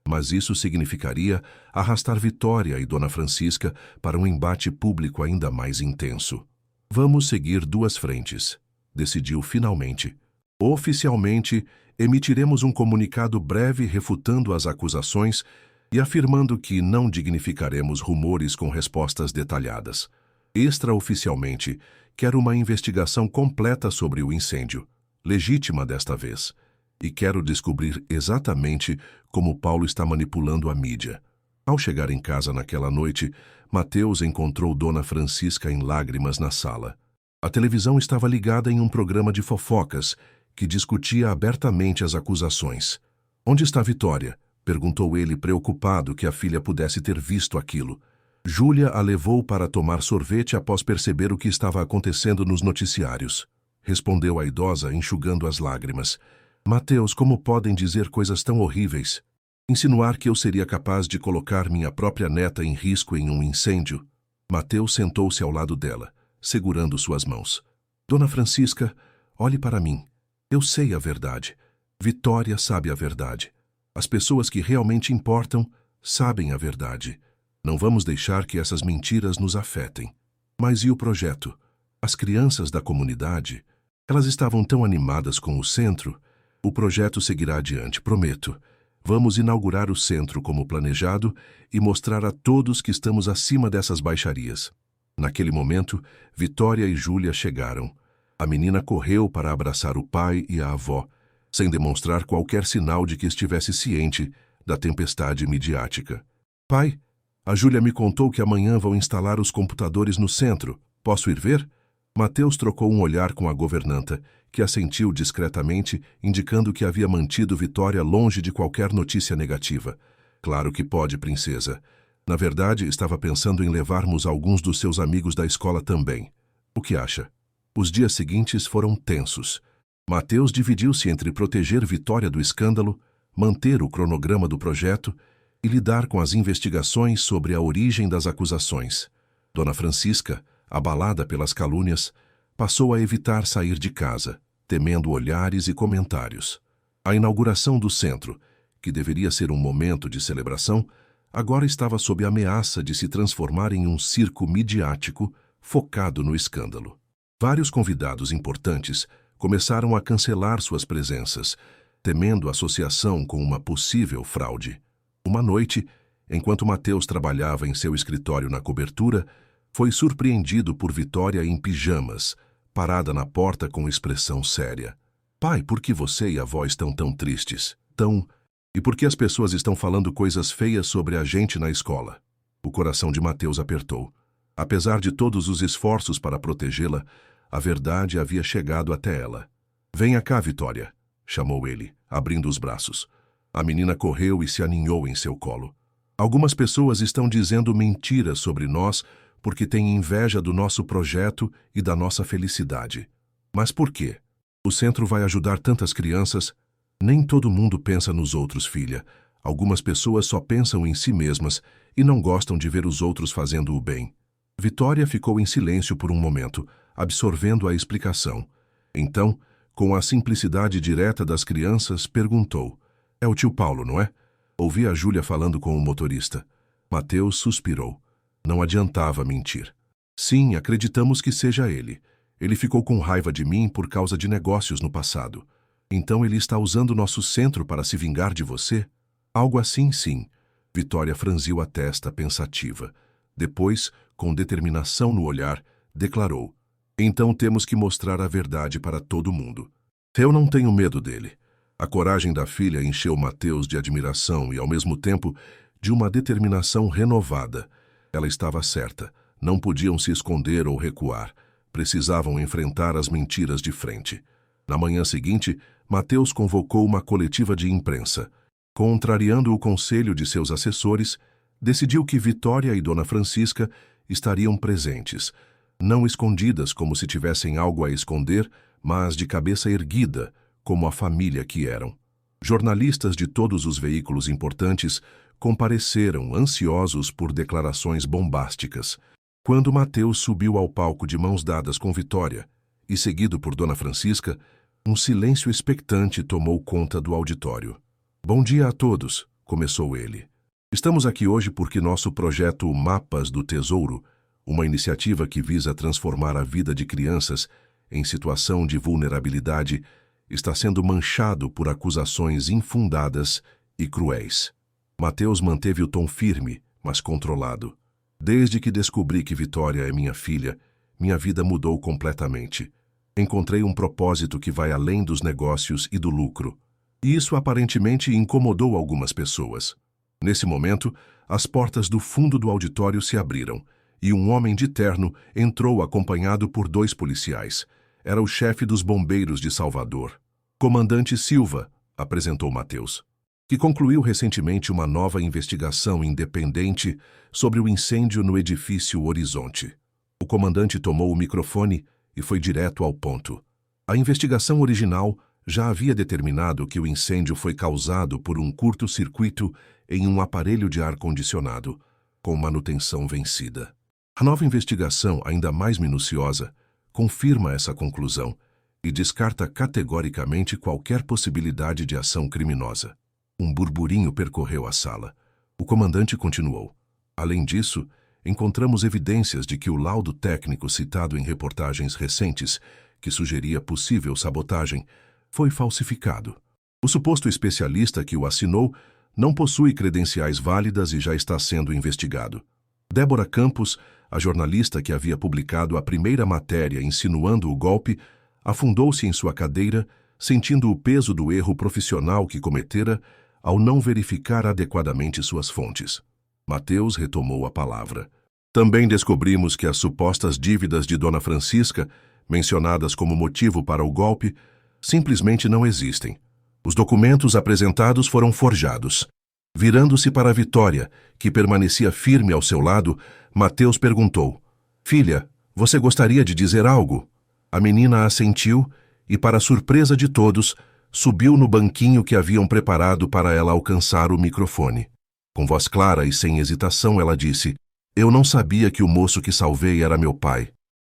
Mas isso significaria arrastar Vitória e Dona Francisca para um embate público ainda mais intenso. Vamos seguir 2 frentes, decidiu finalmente. Oficialmente, emitiremos um comunicado breve refutando as acusações e afirmando que não dignificaremos rumores com respostas detalhadas. Extraoficialmente, quero uma investigação completa sobre o incêndio, legítima desta vez, e quero descobrir exatamente como Paulo está manipulando a mídia. Ao chegar em casa naquela noite, Mateus encontrou Dona Francisca em lágrimas na sala. A televisão estava ligada em um programa de fofocas que discutia abertamente as acusações. Onde está Vitória? Perguntou ele, preocupado que a filha pudesse ter visto aquilo. Júlia a levou para tomar sorvete após perceber o que estava acontecendo nos noticiários. Respondeu a idosa, enxugando as lágrimas. Mateus, como podem dizer coisas tão horríveis? Insinuar que eu seria capaz de colocar minha própria neta em risco em um incêndio? Mateus sentou-se ao lado dela, segurando suas mãos. Dona Francisca, olhe para mim. Eu sei a verdade. Vitória sabe a verdade. As pessoas que realmente importam sabem a verdade. Não vamos deixar que essas mentiras nos afetem. Mas e o projeto? As crianças da comunidade? Elas estavam tão animadas com o centro. O projeto seguirá adiante, prometo. Vamos inaugurar o centro como planejado e mostrar a todos que estamos acima dessas baixarias. Naquele momento, Vitória e Júlia chegaram. A menina correu para abraçar o pai e a avó, sem demonstrar qualquer sinal de que estivesse ciente da tempestade midiática. Pai, a Júlia me contou que amanhã vão instalar os computadores no centro. Posso ir ver? Mateus trocou um olhar com a governanta, que assentiu discretamente, indicando que havia mantido Vitória longe de qualquer notícia negativa. Claro que pode, princesa. Na verdade, estava pensando em levarmos alguns dos seus amigos da escola também. O que acha? Os dias seguintes foram tensos. Mateus dividiu-se entre proteger Vitória do escândalo, manter o cronograma do projeto e lidar com as investigações sobre a origem das acusações. Dona Francisca, abalada pelas calúnias, passou a evitar sair de casa, temendo olhares e comentários. A inauguração do centro, que deveria ser um momento de celebração, agora estava sob a ameaça de se transformar em um circo midiático focado no escândalo. Vários convidados importantes começaram a cancelar suas presenças, temendo associação com uma possível fraude. Uma noite, enquanto Mateus trabalhava em seu escritório na cobertura, foi surpreendido por Vitória em pijamas, parada na porta com expressão séria. Pai, por que você e a avó estão tão tristes? E por que as pessoas estão falando coisas feias sobre a gente na escola? O coração de Mateus apertou. Apesar de todos os esforços para protegê-la, a verdade havia chegado até ela. Venha cá, Vitória, chamou ele, abrindo os braços. A menina correu e se aninhou em seu colo. Algumas pessoas estão dizendo mentiras sobre nós porque têm inveja do nosso projeto e da nossa felicidade. Mas por quê? O centro vai ajudar tantas crianças. Nem todo mundo pensa nos outros, filha. Algumas pessoas só pensam em si mesmas e não gostam de ver os outros fazendo o bem. Vitória ficou em silêncio por um momento, absorvendo a explicação. Então, com a simplicidade direta das crianças, perguntou: É o tio Paulo, não é? Ouvi a Júlia falando com o motorista. Mateus suspirou. Não adiantava mentir. Sim, acreditamos que seja ele. Ele ficou com raiva de mim por causa de negócios no passado. Então ele está usando nosso centro para se vingar de você? Algo assim, sim. Vitória franziu a testa, pensativa. Depois, com determinação no olhar, declarou: Então temos que mostrar a verdade para todo mundo. Eu não tenho medo dele. A coragem da filha encheu Mateus de admiração e, ao mesmo tempo, de uma determinação renovada. Ela estava certa. Não podiam se esconder ou recuar. Precisavam enfrentar as mentiras de frente. Na manhã seguinte, Mateus convocou uma coletiva de imprensa. Contrariando o conselho de seus assessores, decidiu que Vitória e Dona Francisca estariam presentes, não escondidas como se tivessem algo a esconder, mas de cabeça erguida, como a família que eram. Jornalistas de todos os veículos importantes compareceram, ansiosos por declarações bombásticas. Quando Mateus subiu ao palco de mãos dadas com Vitória, e seguido por Dona Francisca, um silêncio expectante tomou conta do auditório. Bom dia a todos, começou ele. Estamos aqui hoje porque nosso projeto Mapas do Tesouro, uma iniciativa que visa transformar a vida de crianças em situação de vulnerabilidade, está sendo manchado por acusações infundadas e cruéis. Mateus manteve o tom firme, mas controlado. Desde que descobri que Vitória é minha filha, minha vida mudou completamente. Encontrei um propósito que vai além dos negócios e do lucro. E isso aparentemente incomodou algumas pessoas. Nesse momento, as portas do fundo do auditório se abriram, e um homem de terno entrou acompanhado por 2 policiais. Era o chefe dos bombeiros de Salvador. Comandante Silva, apresentou Mateus, que concluiu recentemente uma nova investigação independente sobre o incêndio no edifício Horizonte. O comandante tomou o microfone e foi direto ao ponto. A investigação original já havia determinado que o incêndio foi causado por um curto-circuito em um aparelho de ar-condicionado, com manutenção vencida. A nova investigação, ainda mais minuciosa, confirma essa conclusão e descarta categoricamente qualquer possibilidade de ação criminosa. Um burburinho percorreu a sala. O comandante continuou. Além disso, encontramos evidências de que o laudo técnico citado em reportagens recentes, que sugeria possível sabotagem, foi falsificado. O suposto especialista que o assinou não possui credenciais válidas e já está sendo investigado. Débora Campos, a jornalista que havia publicado a primeira matéria insinuando o golpe, afundou-se em sua cadeira, sentindo o peso do erro profissional que cometera ao não verificar adequadamente suas fontes. Mateus retomou a palavra. Também descobrimos que as supostas dívidas de Dona Francisca, mencionadas como motivo para o golpe, simplesmente não existem. Os documentos apresentados foram forjados. Virando-se para Vitória, que permanecia firme ao seu lado, Mateus perguntou: Filha, você gostaria de dizer algo? A menina assentiu e, para surpresa de todos, subiu no banquinho que haviam preparado para ela alcançar o microfone. Com voz clara e sem hesitação, ela disse: Eu não sabia que o moço que salvei era meu pai.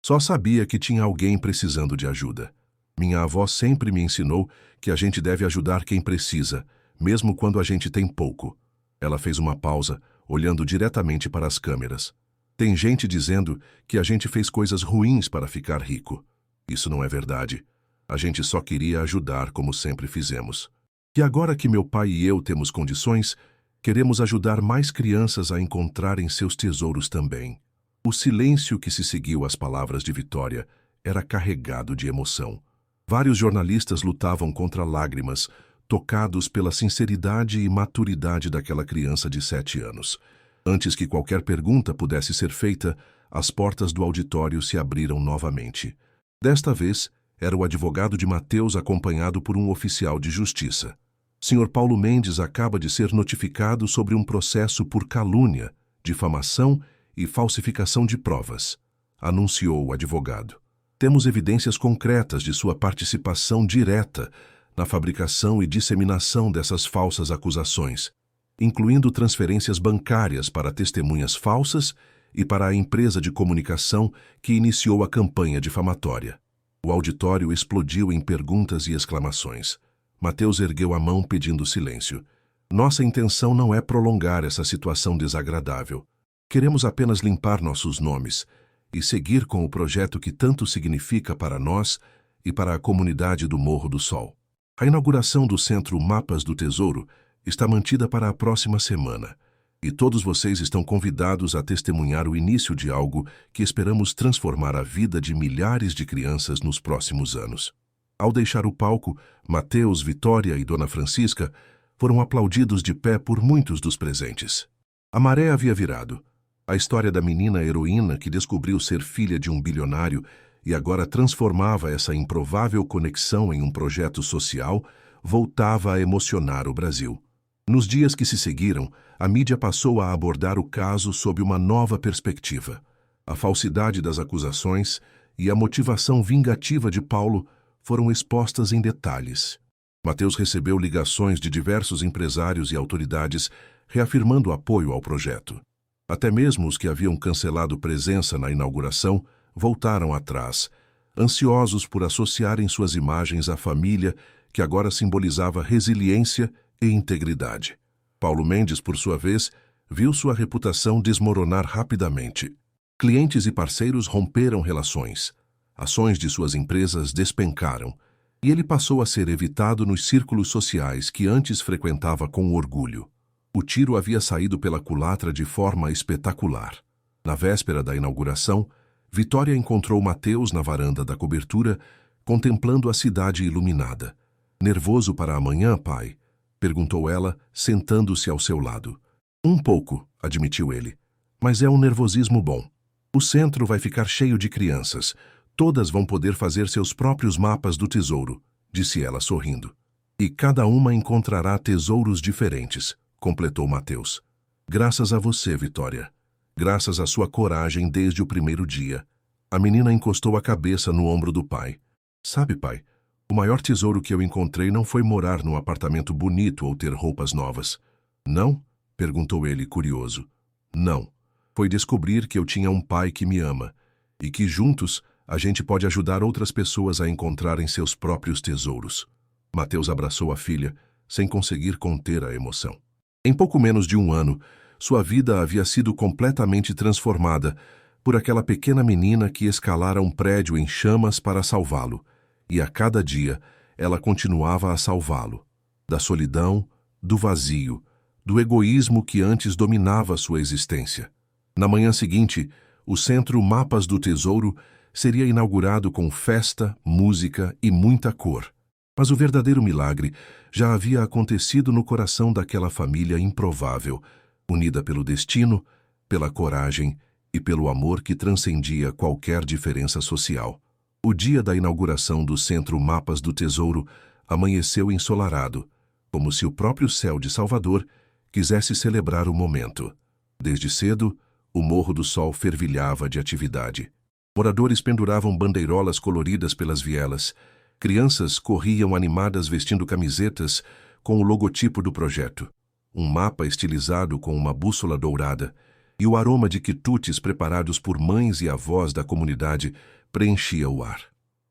Só sabia que tinha alguém precisando de ajuda. Minha avó sempre me ensinou que a gente deve ajudar quem precisa, mesmo quando a gente tem pouco. Ela fez uma pausa, olhando diretamente para as câmeras. Tem gente dizendo que a gente fez coisas ruins para ficar rico. Isso não é verdade. A gente só queria ajudar como sempre fizemos. E agora que meu pai e eu temos condições, queremos ajudar mais crianças a encontrarem seus tesouros também. O silêncio que se seguiu às palavras de Vitória era carregado de emoção. Vários jornalistas lutavam contra lágrimas, tocados pela sinceridade e maturidade daquela criança de 7 anos. Antes que qualquer pergunta pudesse ser feita, as portas do auditório se abriram novamente. Desta vez, era o advogado de Mateus acompanhado por um oficial de justiça. Sr. Paulo Mendes acaba de ser notificado sobre um processo por calúnia, difamação e falsificação de provas, anunciou o advogado. Temos evidências concretas de sua participação direta na fabricação e disseminação dessas falsas acusações, incluindo transferências bancárias para testemunhas falsas e para a empresa de comunicação que iniciou a campanha difamatória. O auditório explodiu em perguntas e exclamações. Mateus ergueu a mão pedindo silêncio. Nossa intenção não é prolongar essa situação desagradável. Queremos apenas limpar nossos nomes e seguir com o projeto que tanto significa para nós e para a comunidade do Morro do Sol. A inauguração do Centro Mapas do Tesouro está mantida para a próxima semana, e todos vocês estão convidados a testemunhar o início de algo que esperamos transformar a vida de milhares de crianças nos próximos anos. Ao deixar o palco, Mateus, Vitória e Dona Francisca foram aplaudidos de pé por muitos dos presentes. A maré havia virado. A história da menina heroína que descobriu ser filha de um bilionário e agora transformava essa improvável conexão em um projeto social voltava a emocionar o Brasil. Nos dias que se seguiram, a mídia passou a abordar o caso sob uma nova perspectiva. A falsidade das acusações e a motivação vingativa de Paulo foram expostas em detalhes. Mateus recebeu ligações de diversos empresários e autoridades reafirmando apoio ao projeto. Até mesmo os que haviam cancelado presença na inauguração voltaram atrás, ansiosos por associarem suas imagens à família que agora simbolizava resiliência e integridade. Paulo Mendes, por sua vez, viu sua reputação desmoronar rapidamente. Clientes e parceiros romperam relações. Ações de suas empresas despencaram, e ele passou a ser evitado nos círculos sociais que antes frequentava com orgulho. O tiro havia saído pela culatra de forma espetacular. Na véspera da inauguração, Vitória encontrou Mateus na varanda da cobertura, contemplando a cidade iluminada. Nervoso para amanhã, pai? Perguntou ela, sentando-se ao seu lado. Um pouco, admitiu ele. Mas é um nervosismo bom. O centro vai ficar cheio de crianças. Todas vão poder fazer seus próprios mapas do tesouro, disse ela sorrindo. E cada uma encontrará tesouros diferentes, completou Mateus. Graças a você, Vitória. Graças à sua coragem desde o primeiro dia. A menina encostou a cabeça no ombro do pai. Sabe, pai, o maior tesouro que eu encontrei não foi morar num apartamento bonito ou ter roupas novas. Não? Perguntou ele, curioso. Não. Foi descobrir que eu tinha um pai que me ama e que juntos a gente pode ajudar outras pessoas a encontrarem seus próprios tesouros. Mateus abraçou a filha, sem conseguir conter a emoção. Em pouco menos de um ano, sua vida havia sido completamente transformada por aquela pequena menina que escalara um prédio em chamas para salvá-lo, e a cada dia ela continuava a salvá-lo, da solidão, do vazio, do egoísmo que antes dominava sua existência. Na manhã seguinte, o Centro Mapas do Tesouro seria inaugurado com festa, música e muita cor. Mas o verdadeiro milagre já havia acontecido no coração daquela família improvável, unida pelo destino, pela coragem e pelo amor que transcendia qualquer diferença social. O dia da inauguração do Centro Mapas do Tesouro amanheceu ensolarado, como se o próprio céu de Salvador quisesse celebrar o momento. Desde cedo, o Morro do Sol fervilhava de atividade. Moradores penduravam bandeirolas coloridas pelas vielas. Crianças corriam animadas vestindo camisetas com o logotipo do projeto. Um mapa estilizado com uma bússola dourada, e o aroma de quitutes preparados por mães e avós da comunidade preenchia o ar.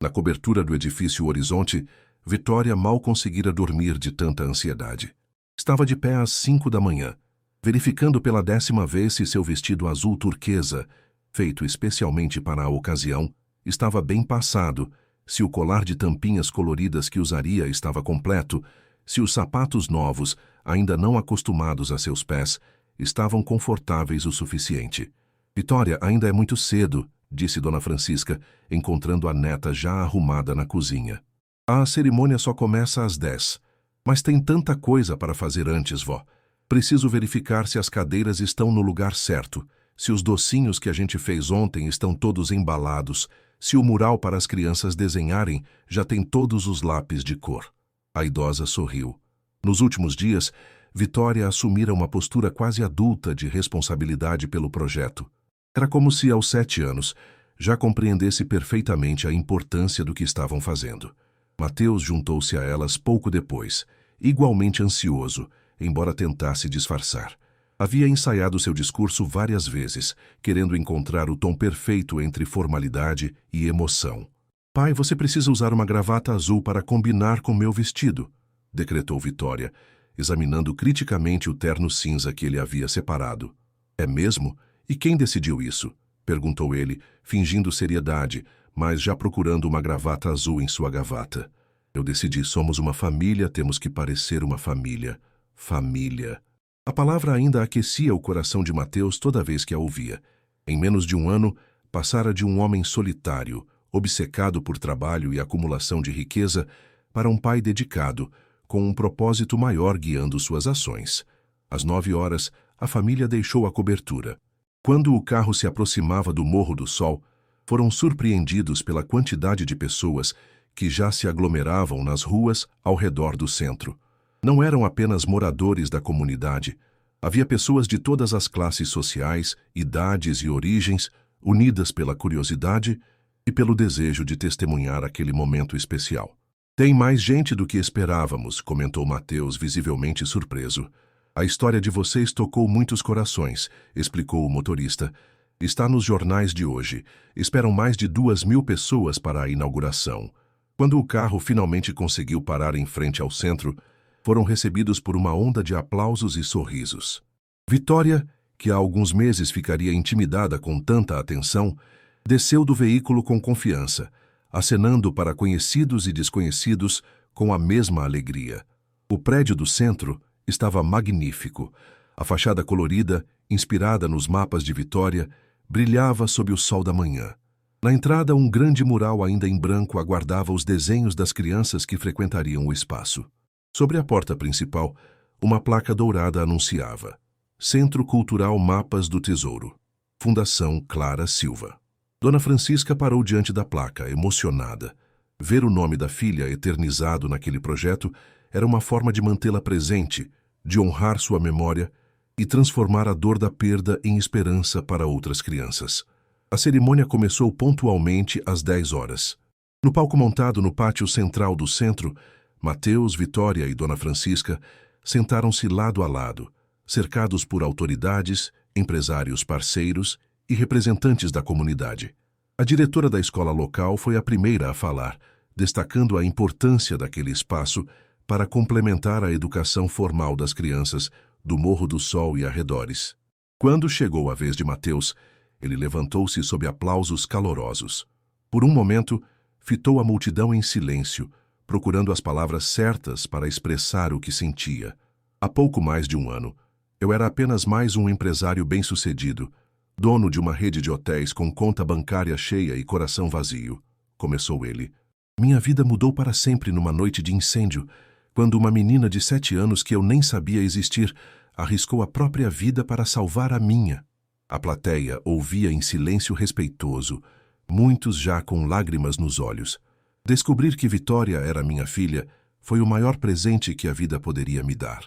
Na cobertura do edifício Horizonte, Vitória mal conseguira dormir de tanta ansiedade. Estava de pé às 5 da manhã, verificando pela 10ª vez se seu vestido azul turquesa, feito especialmente para a ocasião, estava bem passado, se o colar de tampinhas coloridas que usaria estava completo, se os sapatos novos, ainda não acostumados a seus pés, estavam confortáveis o suficiente. Vitória, ainda é muito cedo, disse Dona Francisca, encontrando a neta já arrumada na cozinha. A cerimônia só começa às 10, mas tem tanta coisa para fazer antes, vó. Preciso verificar se as cadeiras estão no lugar certo, se os docinhos que a gente fez ontem estão todos embalados, se o mural para as crianças desenharem já tem todos os lápis de cor. A idosa sorriu. Nos últimos dias, Vitória assumira uma postura quase adulta de responsabilidade pelo projeto. Era como se, aos 7 anos, já compreendesse perfeitamente a importância do que estavam fazendo. Mateus juntou-se a elas pouco depois, igualmente ansioso, embora tentasse disfarçar. Havia ensaiado seu discurso várias vezes, querendo encontrar o tom perfeito entre formalidade e emoção. Pai, você precisa usar uma gravata azul para combinar com meu vestido, decretou Vitória, examinando criticamente o terno cinza que ele havia separado. É mesmo? E quem decidiu isso? Perguntou ele, fingindo seriedade, mas já procurando uma gravata azul em sua gavata. Eu decidi, somos uma família, temos que parecer uma família. Família. A palavra ainda aquecia o coração de Mateus toda vez que a ouvia. Em menos de um ano, passara de um homem solitário, obcecado por trabalho e acumulação de riqueza, para um pai dedicado, com um propósito maior guiando suas ações. Às 9 horas, a família deixou a cobertura. Quando o carro se aproximava do Morro do Sol, foram surpreendidos pela quantidade de pessoas que já se aglomeravam nas ruas ao redor do centro. Não eram apenas moradores da comunidade. Havia pessoas de todas as classes sociais, idades e origens, unidas pela curiosidade e pelo desejo de testemunhar aquele momento especial. Tem mais gente do que esperávamos, comentou Mateus, visivelmente surpreso. A história de vocês tocou muitos corações, explicou o motorista. Está nos jornais de hoje. Esperam mais de 2.000 pessoas para a inauguração. Quando o carro finalmente conseguiu parar em frente ao centro, foram recebidos por uma onda de aplausos e sorrisos. Vitória, que há alguns meses ficaria intimidada com tanta atenção, desceu do veículo com confiança, acenando para conhecidos e desconhecidos com a mesma alegria. O prédio do centro estava magnífico. A fachada colorida, inspirada nos mapas de Vitória, brilhava sob o sol da manhã. Na entrada, um grande mural ainda em branco aguardava os desenhos das crianças que frequentariam o espaço. Sobre a porta principal, uma placa dourada anunciava: Centro Cultural Mapas do Tesouro, Fundação Clara Silva. Dona Francisca parou diante da placa, emocionada. Ver o nome da filha eternizado naquele projeto era uma forma de mantê-la presente, de honrar sua memória e transformar a dor da perda em esperança para outras crianças. A cerimônia começou pontualmente às 10 horas. No palco montado no pátio central do centro, Mateus, Vitória e Dona Francisca sentaram-se lado a lado, cercados por autoridades, empresários parceiros e representantes da comunidade. A diretora da escola local foi a primeira a falar, destacando a importância daquele espaço para complementar a educação formal das crianças do Morro do Sol e arredores. Quando chegou a vez de Mateus, ele levantou-se sob aplausos calorosos. Por um momento, fitou a multidão em silêncio, procurando as palavras certas para expressar o que sentia. Há pouco mais de um ano, eu era apenas mais um empresário bem-sucedido, dono de uma rede de hotéis com conta bancária cheia e coração vazio, começou ele. Minha vida mudou para sempre numa noite de incêndio, quando uma menina de 7 anos que eu nem sabia existir arriscou a própria vida para salvar a minha. A plateia ouvia em silêncio respeitoso, muitos já com lágrimas nos olhos. Descobrir que Vitória era minha filha foi o maior presente que a vida poderia me dar.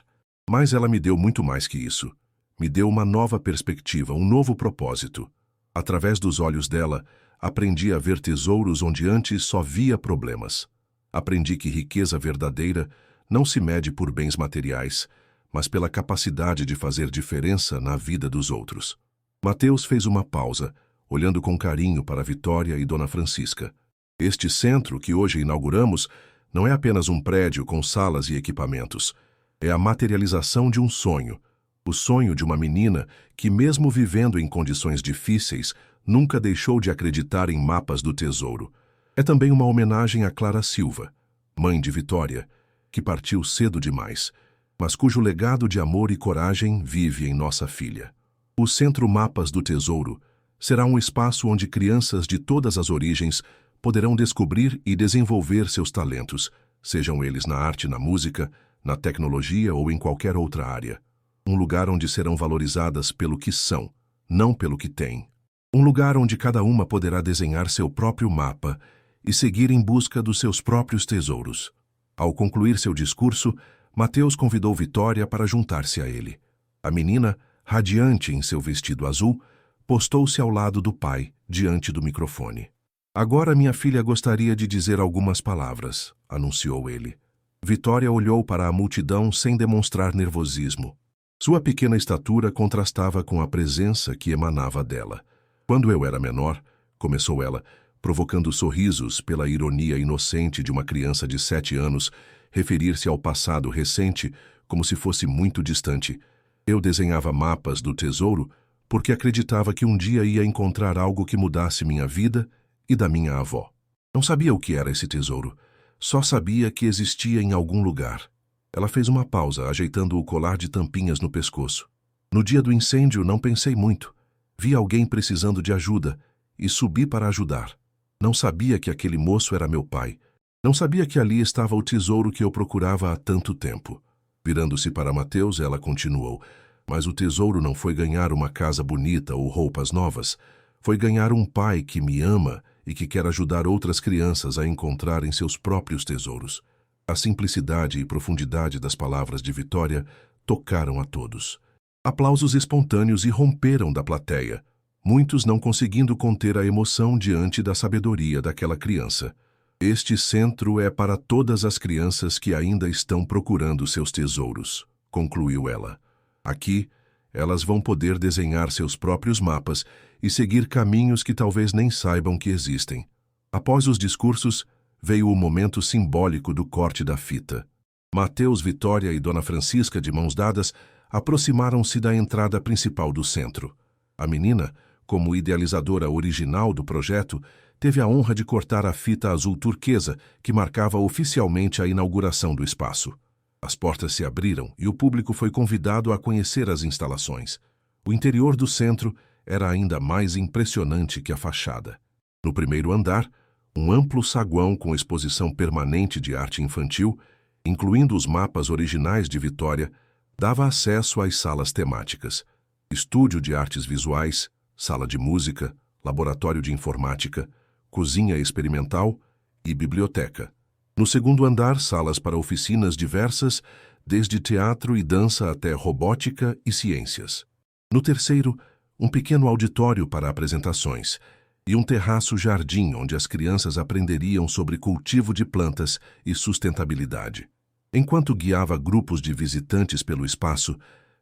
Mas ela me deu muito mais que isso. Me deu uma nova perspectiva, um novo propósito. Através dos olhos dela, aprendi a ver tesouros onde antes só via problemas. Aprendi que riqueza verdadeira não se mede por bens materiais, mas pela capacidade de fazer diferença na vida dos outros. Mateus fez uma pausa, olhando com carinho para Vitória e Dona Francisca. Este centro que hoje inauguramos não é apenas um prédio com salas e equipamentos. É a materialização de um sonho. O sonho de uma menina que, mesmo vivendo em condições difíceis, nunca deixou de acreditar em mapas do tesouro. É também uma homenagem a Clara Silva, mãe de Vitória, que partiu cedo demais, mas cujo legado de amor e coragem vive em nossa filha. O Centro Mapas do Tesouro será um espaço onde crianças de todas as origens poderão descobrir e desenvolver seus talentos, sejam eles na arte, na música, na tecnologia ou em qualquer outra área. Um lugar onde serão valorizadas pelo que são, não pelo que têm. Um lugar onde cada uma poderá desenhar seu próprio mapa e seguir em busca dos seus próprios tesouros. Ao concluir seu discurso, Mateus convidou Vitória para juntar-se a ele. A menina, radiante em seu vestido azul, postou-se ao lado do pai, diante do microfone. Agora minha filha gostaria de dizer algumas palavras, anunciou ele. Vitória olhou para a multidão sem demonstrar nervosismo. Sua pequena estatura contrastava com a presença que emanava dela. Quando eu era menor, começou ela, provocando sorrisos pela ironia inocente de uma criança de 7 anos, referir-se ao passado recente como se fosse muito distante. Eu desenhava mapas do tesouro porque acreditava que um dia ia encontrar algo que mudasse minha vida e da minha avó. Não sabia o que era esse tesouro, só sabia que existia em algum lugar. Ela fez uma pausa, ajeitando o colar de tampinhas no pescoço. No dia do incêndio, não pensei muito. Vi alguém precisando de ajuda e subi para ajudar. Não sabia que aquele moço era meu pai. Não sabia que ali estava o tesouro que eu procurava há tanto tempo. Virando-se para Mateus, ela continuou. Mas o tesouro não foi ganhar uma casa bonita ou roupas novas. Foi ganhar um pai que me ama e que quer ajudar outras crianças a encontrarem seus próprios tesouros. A simplicidade e profundidade das palavras de Vitória tocaram a todos. Aplausos espontâneos irromperam da plateia, muitos não conseguindo conter a emoção diante da sabedoria daquela criança. Este centro é para todas as crianças que ainda estão procurando seus tesouros, concluiu ela. Aqui, elas vão poder desenhar seus próprios mapas e seguir caminhos que talvez nem saibam que existem. Após os discursos, veio o momento simbólico do corte da fita. Mateus, Vitória e Dona Francisca, de mãos dadas, aproximaram-se da entrada principal do centro. A menina, como idealizadora original do projeto, teve a honra de cortar a fita azul turquesa que marcava oficialmente a inauguração do espaço. As portas se abriram e o público foi convidado a conhecer as instalações. O interior do centro era ainda mais impressionante que a fachada. No primeiro andar, um amplo saguão com exposição permanente de arte infantil, incluindo os mapas originais de Vitória, dava acesso às salas temáticas: estúdio de artes visuais, sala de música, laboratório de informática, cozinha experimental e biblioteca. No segundo andar, salas para oficinas diversas, desde teatro e dança até robótica e ciências. No terceiro, um pequeno auditório para apresentações e um terraço-jardim onde as crianças aprenderiam sobre cultivo de plantas e sustentabilidade. Enquanto guiava grupos de visitantes pelo espaço,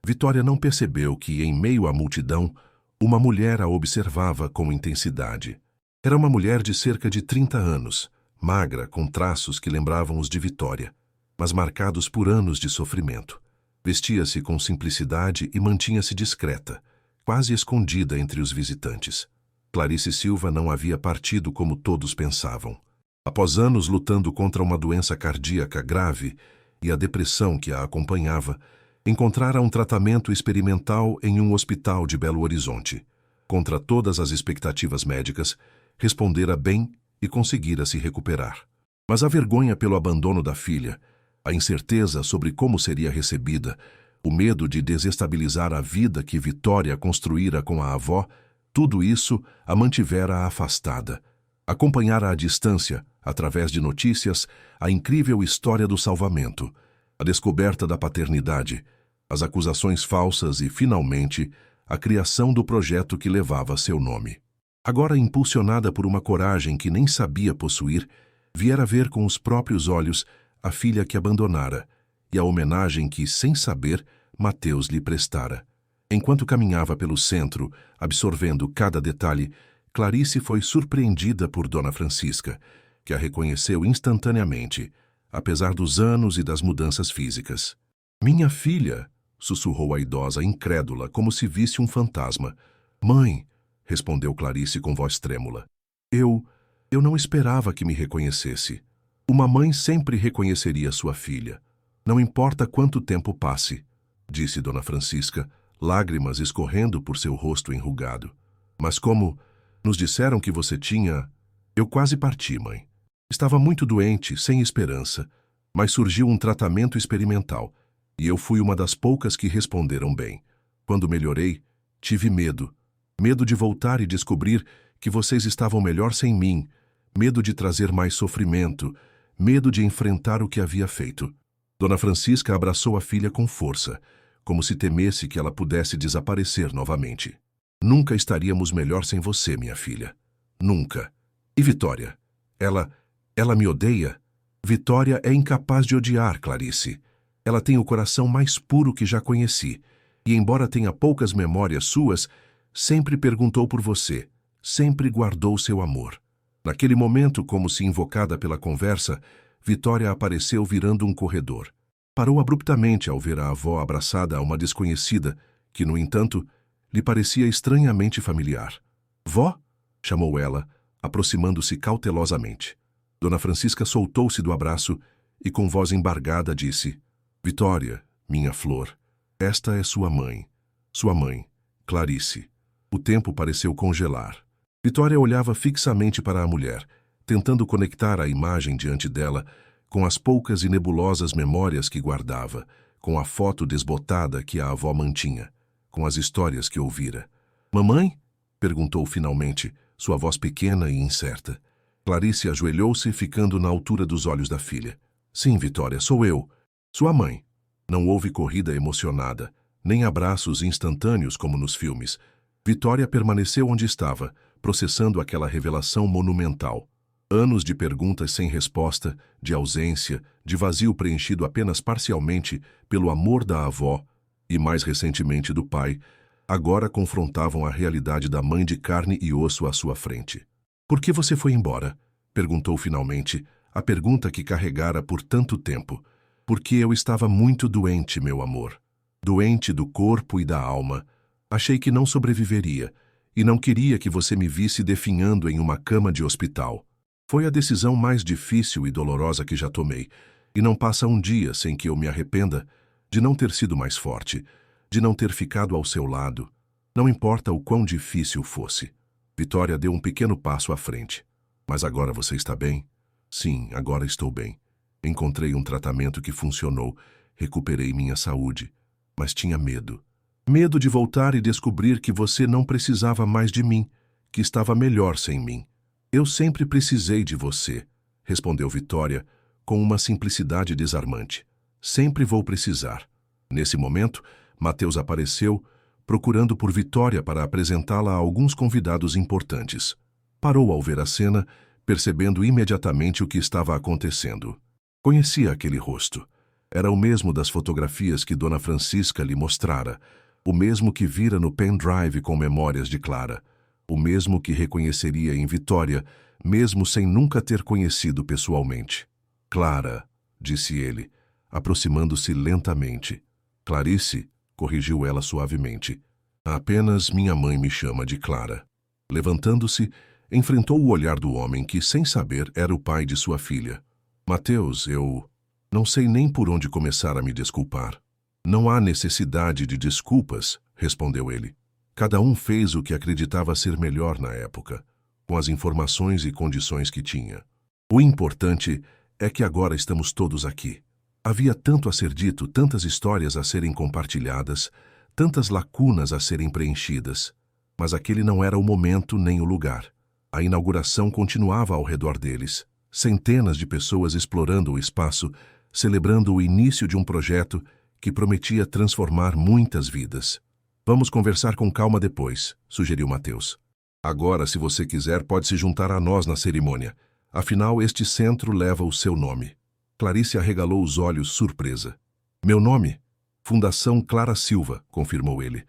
Vitória não percebeu que, em meio à multidão, uma mulher a observava com intensidade. Era uma mulher de cerca de 30 anos, magra, com traços que lembravam os de Vitória, mas marcados por anos de sofrimento. Vestia-se com simplicidade e mantinha-se discreta, quase escondida entre os visitantes. Clarice Silva não havia partido como todos pensavam. Após anos lutando contra uma doença cardíaca grave e a depressão que a acompanhava, encontrara um tratamento experimental em um hospital de Belo Horizonte. Contra todas as expectativas médicas, respondera bem e conseguira se recuperar. Mas a vergonha pelo abandono da filha, a incerteza sobre como seria recebida, o medo de desestabilizar a vida que Vitória construíra com a avó, tudo isso a mantivera afastada. Acompanhara à distância, através de notícias, a incrível história do salvamento, a descoberta da paternidade, as acusações falsas e, finalmente, a criação do projeto que levava seu nome. Agora, impulsionada por uma coragem que nem sabia possuir, viera ver com os próprios olhos a filha que abandonara e a homenagem que, sem saber, Mateus lhe prestara. Enquanto caminhava pelo centro, absorvendo cada detalhe, Clarice foi surpreendida por Dona Francisca, que a reconheceu instantaneamente, apesar dos anos e das mudanças físicas. "Minha filha", sussurrou a idosa, incrédula, como se visse um fantasma. "Mãe", respondeu Clarice com voz trêmula. Eu não esperava que me reconhecesse. Uma mãe sempre reconheceria sua filha. Não importa quanto tempo passe", disse Dona Francisca, lágrimas escorrendo por seu rosto enrugado. "Mas como nos disseram que você tinha... Eu quase parti, mãe. Estava muito doente, sem esperança, mas surgiu um tratamento experimental, e eu fui uma das poucas que responderam bem. Quando melhorei, tive medo. Medo de voltar e descobrir que vocês estavam melhor sem mim, medo de trazer mais sofrimento, medo de enfrentar o que havia feito." Dona Francisca abraçou a filha com força, como se temesse que ela pudesse desaparecer novamente. "Nunca estaríamos melhor sem você, minha filha. Nunca. E Vitória? Ela me odeia? Vitória é incapaz de odiar, Clarice. Ela tem o coração mais puro que já conheci, e embora tenha poucas memórias suas, sempre perguntou por você, sempre guardou seu amor." Naquele momento, como se invocada pela conversa, Vitória apareceu virando um corredor. Parou abruptamente ao ver a avó abraçada a uma desconhecida, que, no entanto, lhe parecia estranhamente familiar. "Vó?" chamou ela, aproximando-se cautelosamente. Dona Francisca soltou-se do abraço e, com voz embargada, disse: "Vitória, minha flor, esta é sua mãe, Clarice." O tempo pareceu congelar. Vitória olhava fixamente para a mulher, tentando conectar a imagem diante dela com as poucas e nebulosas memórias que guardava, com a foto desbotada que a avó mantinha, com as histórias que ouvira. "Mamãe?" perguntou finalmente, sua voz pequena e incerta. Clarice ajoelhou-se, ficando na altura dos olhos da filha. "Sim, Vitória, sou eu, sua mãe." Não houve corrida emocionada, nem abraços instantâneos como nos filmes. Vitória permaneceu onde estava, processando aquela revelação monumental. Anos de perguntas sem resposta, de ausência, de vazio preenchido apenas parcialmente pelo amor da avó e, mais recentemente, do pai, agora confrontavam a realidade da mãe de carne e osso à sua frente. "Por que você foi embora?" perguntou finalmente, a pergunta que carregara por tanto tempo. "Porque eu estava muito doente, meu amor. Doente do corpo e da alma. Achei que não sobreviveria, e não queria que você me visse definhando em uma cama de hospital. Foi a decisão mais difícil e dolorosa que já tomei, e não passa um dia sem que eu me arrependa de não ter sido mais forte, de não ter ficado ao seu lado. Não importa o quão difícil fosse." Vitória deu um pequeno passo à frente. "Mas agora você está bem?" "Sim, agora estou bem. Encontrei um tratamento que funcionou, recuperei minha saúde, mas tinha medo. Medo de voltar e descobrir que você não precisava mais de mim, que estava melhor sem mim." "Eu sempre precisei de você", respondeu Vitória, com uma simplicidade desarmante. "Sempre vou precisar." Nesse momento, Mateus apareceu, procurando por Vitória para apresentá-la a alguns convidados importantes. Parou ao ver a cena, percebendo imediatamente o que estava acontecendo. Conhecia aquele rosto. Era o mesmo das fotografias que Dona Francisca lhe mostrara, o mesmo que vira no pendrive com memórias de Clara, o mesmo que reconheceria em Vitória, mesmo sem nunca ter conhecido pessoalmente. "Clara", disse ele, aproximando-se lentamente. "Clarice", corrigiu ela suavemente. "Apenas minha mãe me chama de Clara." Levantando-se, enfrentou o olhar do homem que, sem saber, era o pai de sua filha. "Mateus, eu não sei nem por onde começar a me desculpar." "Não há necessidade de desculpas", respondeu ele. "Cada um fez o que acreditava ser melhor na época, com as informações e condições que tinha. O importante é que agora estamos todos aqui. Havia tanto a ser dito, tantas histórias a serem compartilhadas, tantas lacunas a serem preenchidas. Mas aquele não era o momento nem o lugar. A inauguração continuava ao redor deles. Centenas de pessoas explorando o espaço, celebrando o início de um projeto que prometia transformar muitas vidas. "Vamos conversar com calma depois", sugeriu Mateus. "Agora, se você quiser, pode se juntar a nós na cerimônia. Afinal, este centro leva o seu nome." Clarice arregalou os olhos, surpresa. "Meu nome? Fundação Clara Silva", confirmou ele.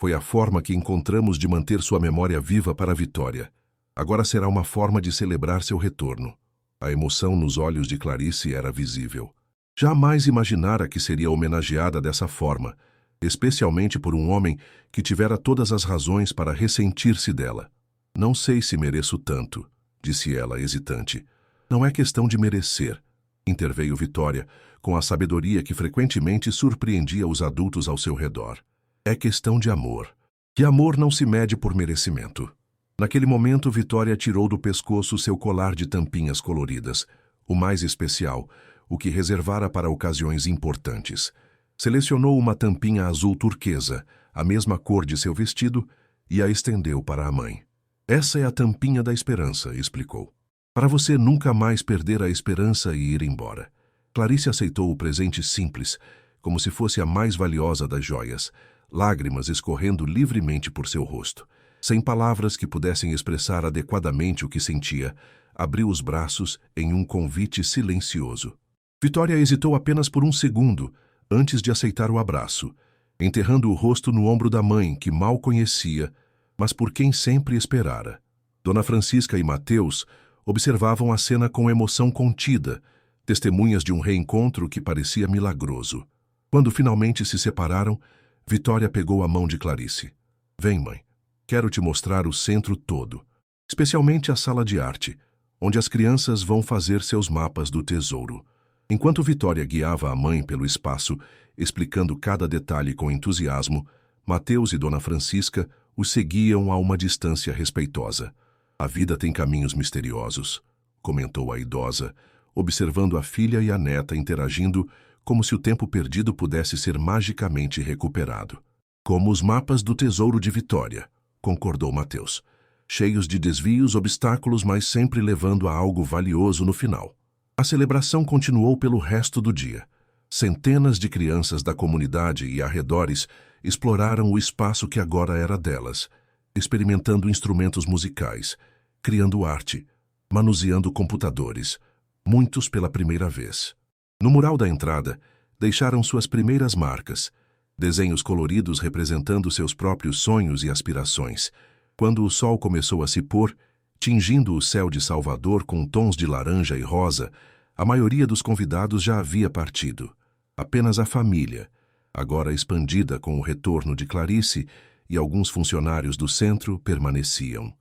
Foi a forma que encontramos de manter sua memória viva para a Vitória. Agora será uma forma de celebrar seu retorno. A emoção nos olhos de Clarice era visível. Jamais imaginara que seria homenageada dessa forma, especialmente por um homem que tivera todas as razões para ressentir-se dela. Não sei se mereço tanto, disse ela, hesitante. Não é questão de merecer, interveio Vitória, com a sabedoria que frequentemente surpreendia os adultos ao seu redor. É questão de amor. E amor não se mede por merecimento. Naquele momento, Vitória tirou do pescoço seu colar de tampinhas coloridas, o mais especial, o que reservara para ocasiões importantes. Selecionou uma tampinha azul turquesa, a mesma cor de seu vestido, e a estendeu para a mãe. Essa é a tampinha da esperança, explicou. Para você nunca mais perder a esperança e ir embora. Clarice aceitou o presente simples, como se fosse a mais valiosa das joias, lágrimas escorrendo livremente por seu rosto. Sem palavras que pudessem expressar adequadamente o que sentia, abriu os braços em um convite silencioso. Vitória hesitou apenas por um segundo, antes de aceitar o abraço, enterrando o rosto no ombro da mãe, que mal conhecia, mas por quem sempre esperara. Dona Francisca e Mateus observavam a cena com emoção contida, testemunhas de um reencontro que parecia milagroso. Quando finalmente se separaram, Vitória pegou a mão de Clarice. Vem, mãe. Quero te mostrar o centro todo, especialmente a sala de arte, onde as crianças vão fazer seus mapas do tesouro. Enquanto Vitória guiava a mãe pelo espaço, explicando cada detalhe com entusiasmo, Mateus e Dona Francisca os seguiam a uma distância respeitosa. A vida tem caminhos misteriosos, comentou a idosa, observando a filha e a neta interagindo como se o tempo perdido pudesse ser magicamente recuperado. Como os mapas do tesouro de Vitória, concordou Mateus, cheios de desvios, obstáculos, mas sempre levando a algo valioso no final. A celebração continuou pelo resto do dia. Centenas de crianças da comunidade e arredores exploraram o espaço que agora era delas, experimentando instrumentos musicais, criando arte, manuseando computadores, muitos pela primeira vez. No mural da entrada, deixaram suas primeiras marcas, desenhos coloridos representando seus próprios sonhos e aspirações. Quando o sol começou a se pôr, tingindo o céu de Salvador com tons de laranja e rosa, a maioria dos convidados já havia partido. Apenas a família, agora expandida com o retorno de Clarice, e alguns funcionários do centro permaneciam.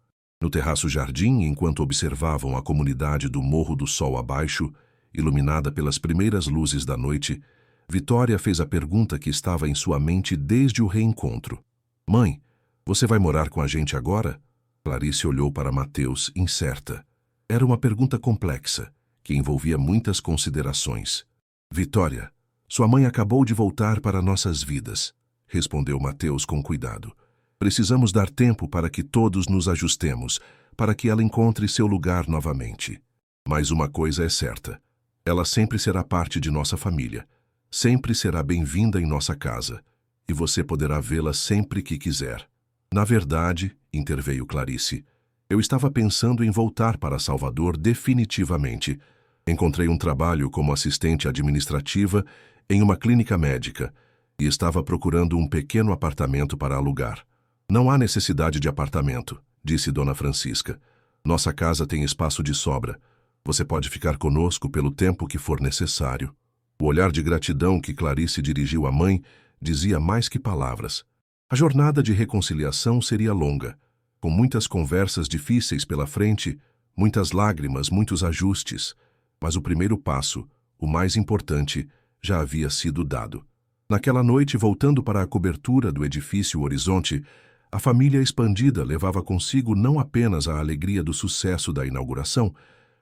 No terraço-jardim, enquanto observavam a comunidade do Morro do Sol abaixo, iluminada pelas primeiras luzes da noite, Vitória fez a pergunta que estava em sua mente desde o reencontro. Mãe, você vai morar com a gente agora? Clarice olhou para Mateus, incerta. Era uma pergunta complexa, que envolvia muitas considerações. Vitória, sua mãe acabou de voltar para nossas vidas, respondeu Mateus com cuidado. Precisamos dar tempo para que todos nos ajustemos, para que ela encontre seu lugar novamente. Mas uma coisa é certa, ela sempre será parte de nossa família. Sempre será bem-vinda em nossa casa, e você poderá vê-la sempre que quiser. Na verdade, interveio Clarice, eu estava pensando em voltar para Salvador definitivamente. Encontrei um trabalho como assistente administrativa em uma clínica médica e estava procurando um pequeno apartamento para alugar. Não há necessidade de apartamento, disse Dona Francisca. Nossa casa tem espaço de sobra. Você pode ficar conosco pelo tempo que for necessário. O olhar de gratidão que Clarice dirigiu à mãe dizia mais que palavras. A jornada de reconciliação seria longa, com muitas conversas difíceis pela frente, muitas lágrimas, muitos ajustes, mas o primeiro passo, o mais importante, já havia sido dado. Naquela noite, voltando para a cobertura do edifício Horizonte, a família expandida levava consigo não apenas a alegria do sucesso da inauguração,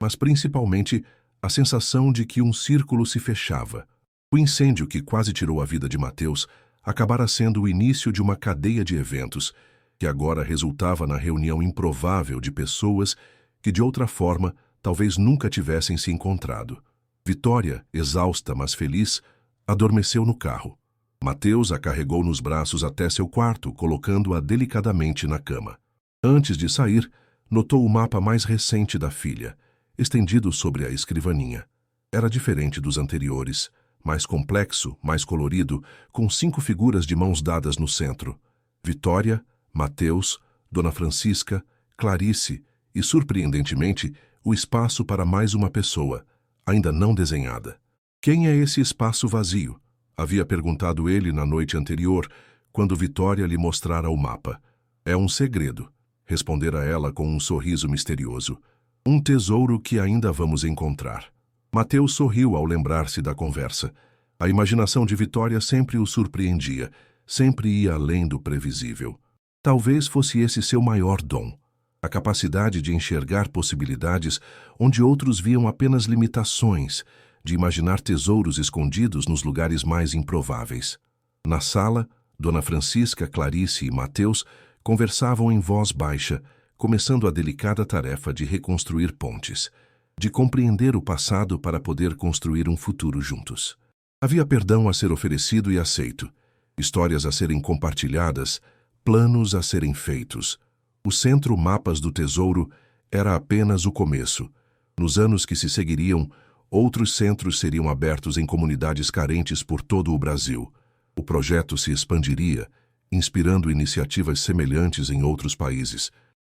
mas principalmente a sensação de que um círculo se fechava. O incêndio que quase tirou a vida de Mateus acabara sendo o início de uma cadeia de eventos, que agora resultava na reunião improvável de pessoas que, de outra forma, talvez nunca tivessem se encontrado. Vitória, exausta, mas feliz, adormeceu no carro. Mateus a carregou nos braços até seu quarto, colocando-a delicadamente na cama. Antes de sair, notou o mapa mais recente da filha, estendido sobre a escrivaninha. Era diferente dos anteriores, mais complexo, mais colorido, com 5 figuras de mãos dadas no centro. Vitória, Mateus, Dona Francisca, Clarice e, surpreendentemente, o espaço para mais uma pessoa, ainda não desenhada. Quem é esse espaço vazio? Havia perguntado ele na noite anterior, quando Vitória lhe mostrara o mapa. É um segredo, respondera ela com um sorriso misterioso. Um tesouro que ainda vamos encontrar. Mateus sorriu ao lembrar-se da conversa. A imaginação de Vitória sempre o surpreendia, sempre ia além do previsível. Talvez fosse esse seu maior dom, a capacidade de enxergar possibilidades onde outros viam apenas limitações, de imaginar tesouros escondidos nos lugares mais improváveis. Na sala, Dona Francisca, Clarice e Mateus conversavam em voz baixa, começando a delicada tarefa de reconstruir pontes, de compreender o passado para poder construir um futuro juntos. Havia perdão a ser oferecido e aceito, histórias a serem compartilhadas, planos a serem feitos. O centro Mapas do Tesouro era apenas o começo. Nos anos que se seguiriam, outros centros seriam abertos em comunidades carentes por todo o Brasil. O projeto se expandiria, inspirando iniciativas semelhantes em outros países.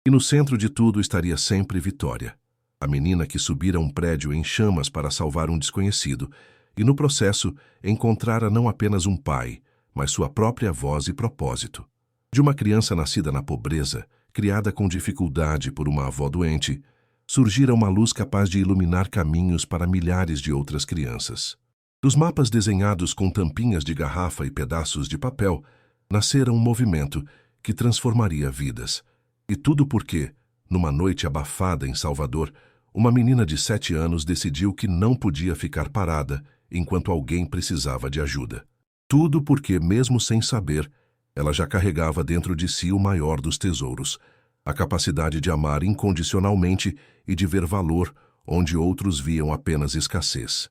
E no centro de tudo estaria sempre Vitória, a menina que subira um prédio em chamas para salvar um desconhecido, e no processo encontrara não apenas um pai, mas sua própria voz e propósito. De uma criança nascida na pobreza, criada com dificuldade por uma avó doente, surgira uma luz capaz de iluminar caminhos para milhares de outras crianças. Dos mapas desenhados com tampinhas de garrafa e pedaços de papel, nascera um movimento que transformaria vidas. E tudo porque, numa noite abafada em Salvador, uma menina de 7 anos decidiu que não podia ficar parada enquanto alguém precisava de ajuda. Tudo porque, mesmo sem saber, ela já carregava dentro de si o maior dos tesouros, a capacidade de amar incondicionalmente e de ver valor onde outros viam apenas escassez.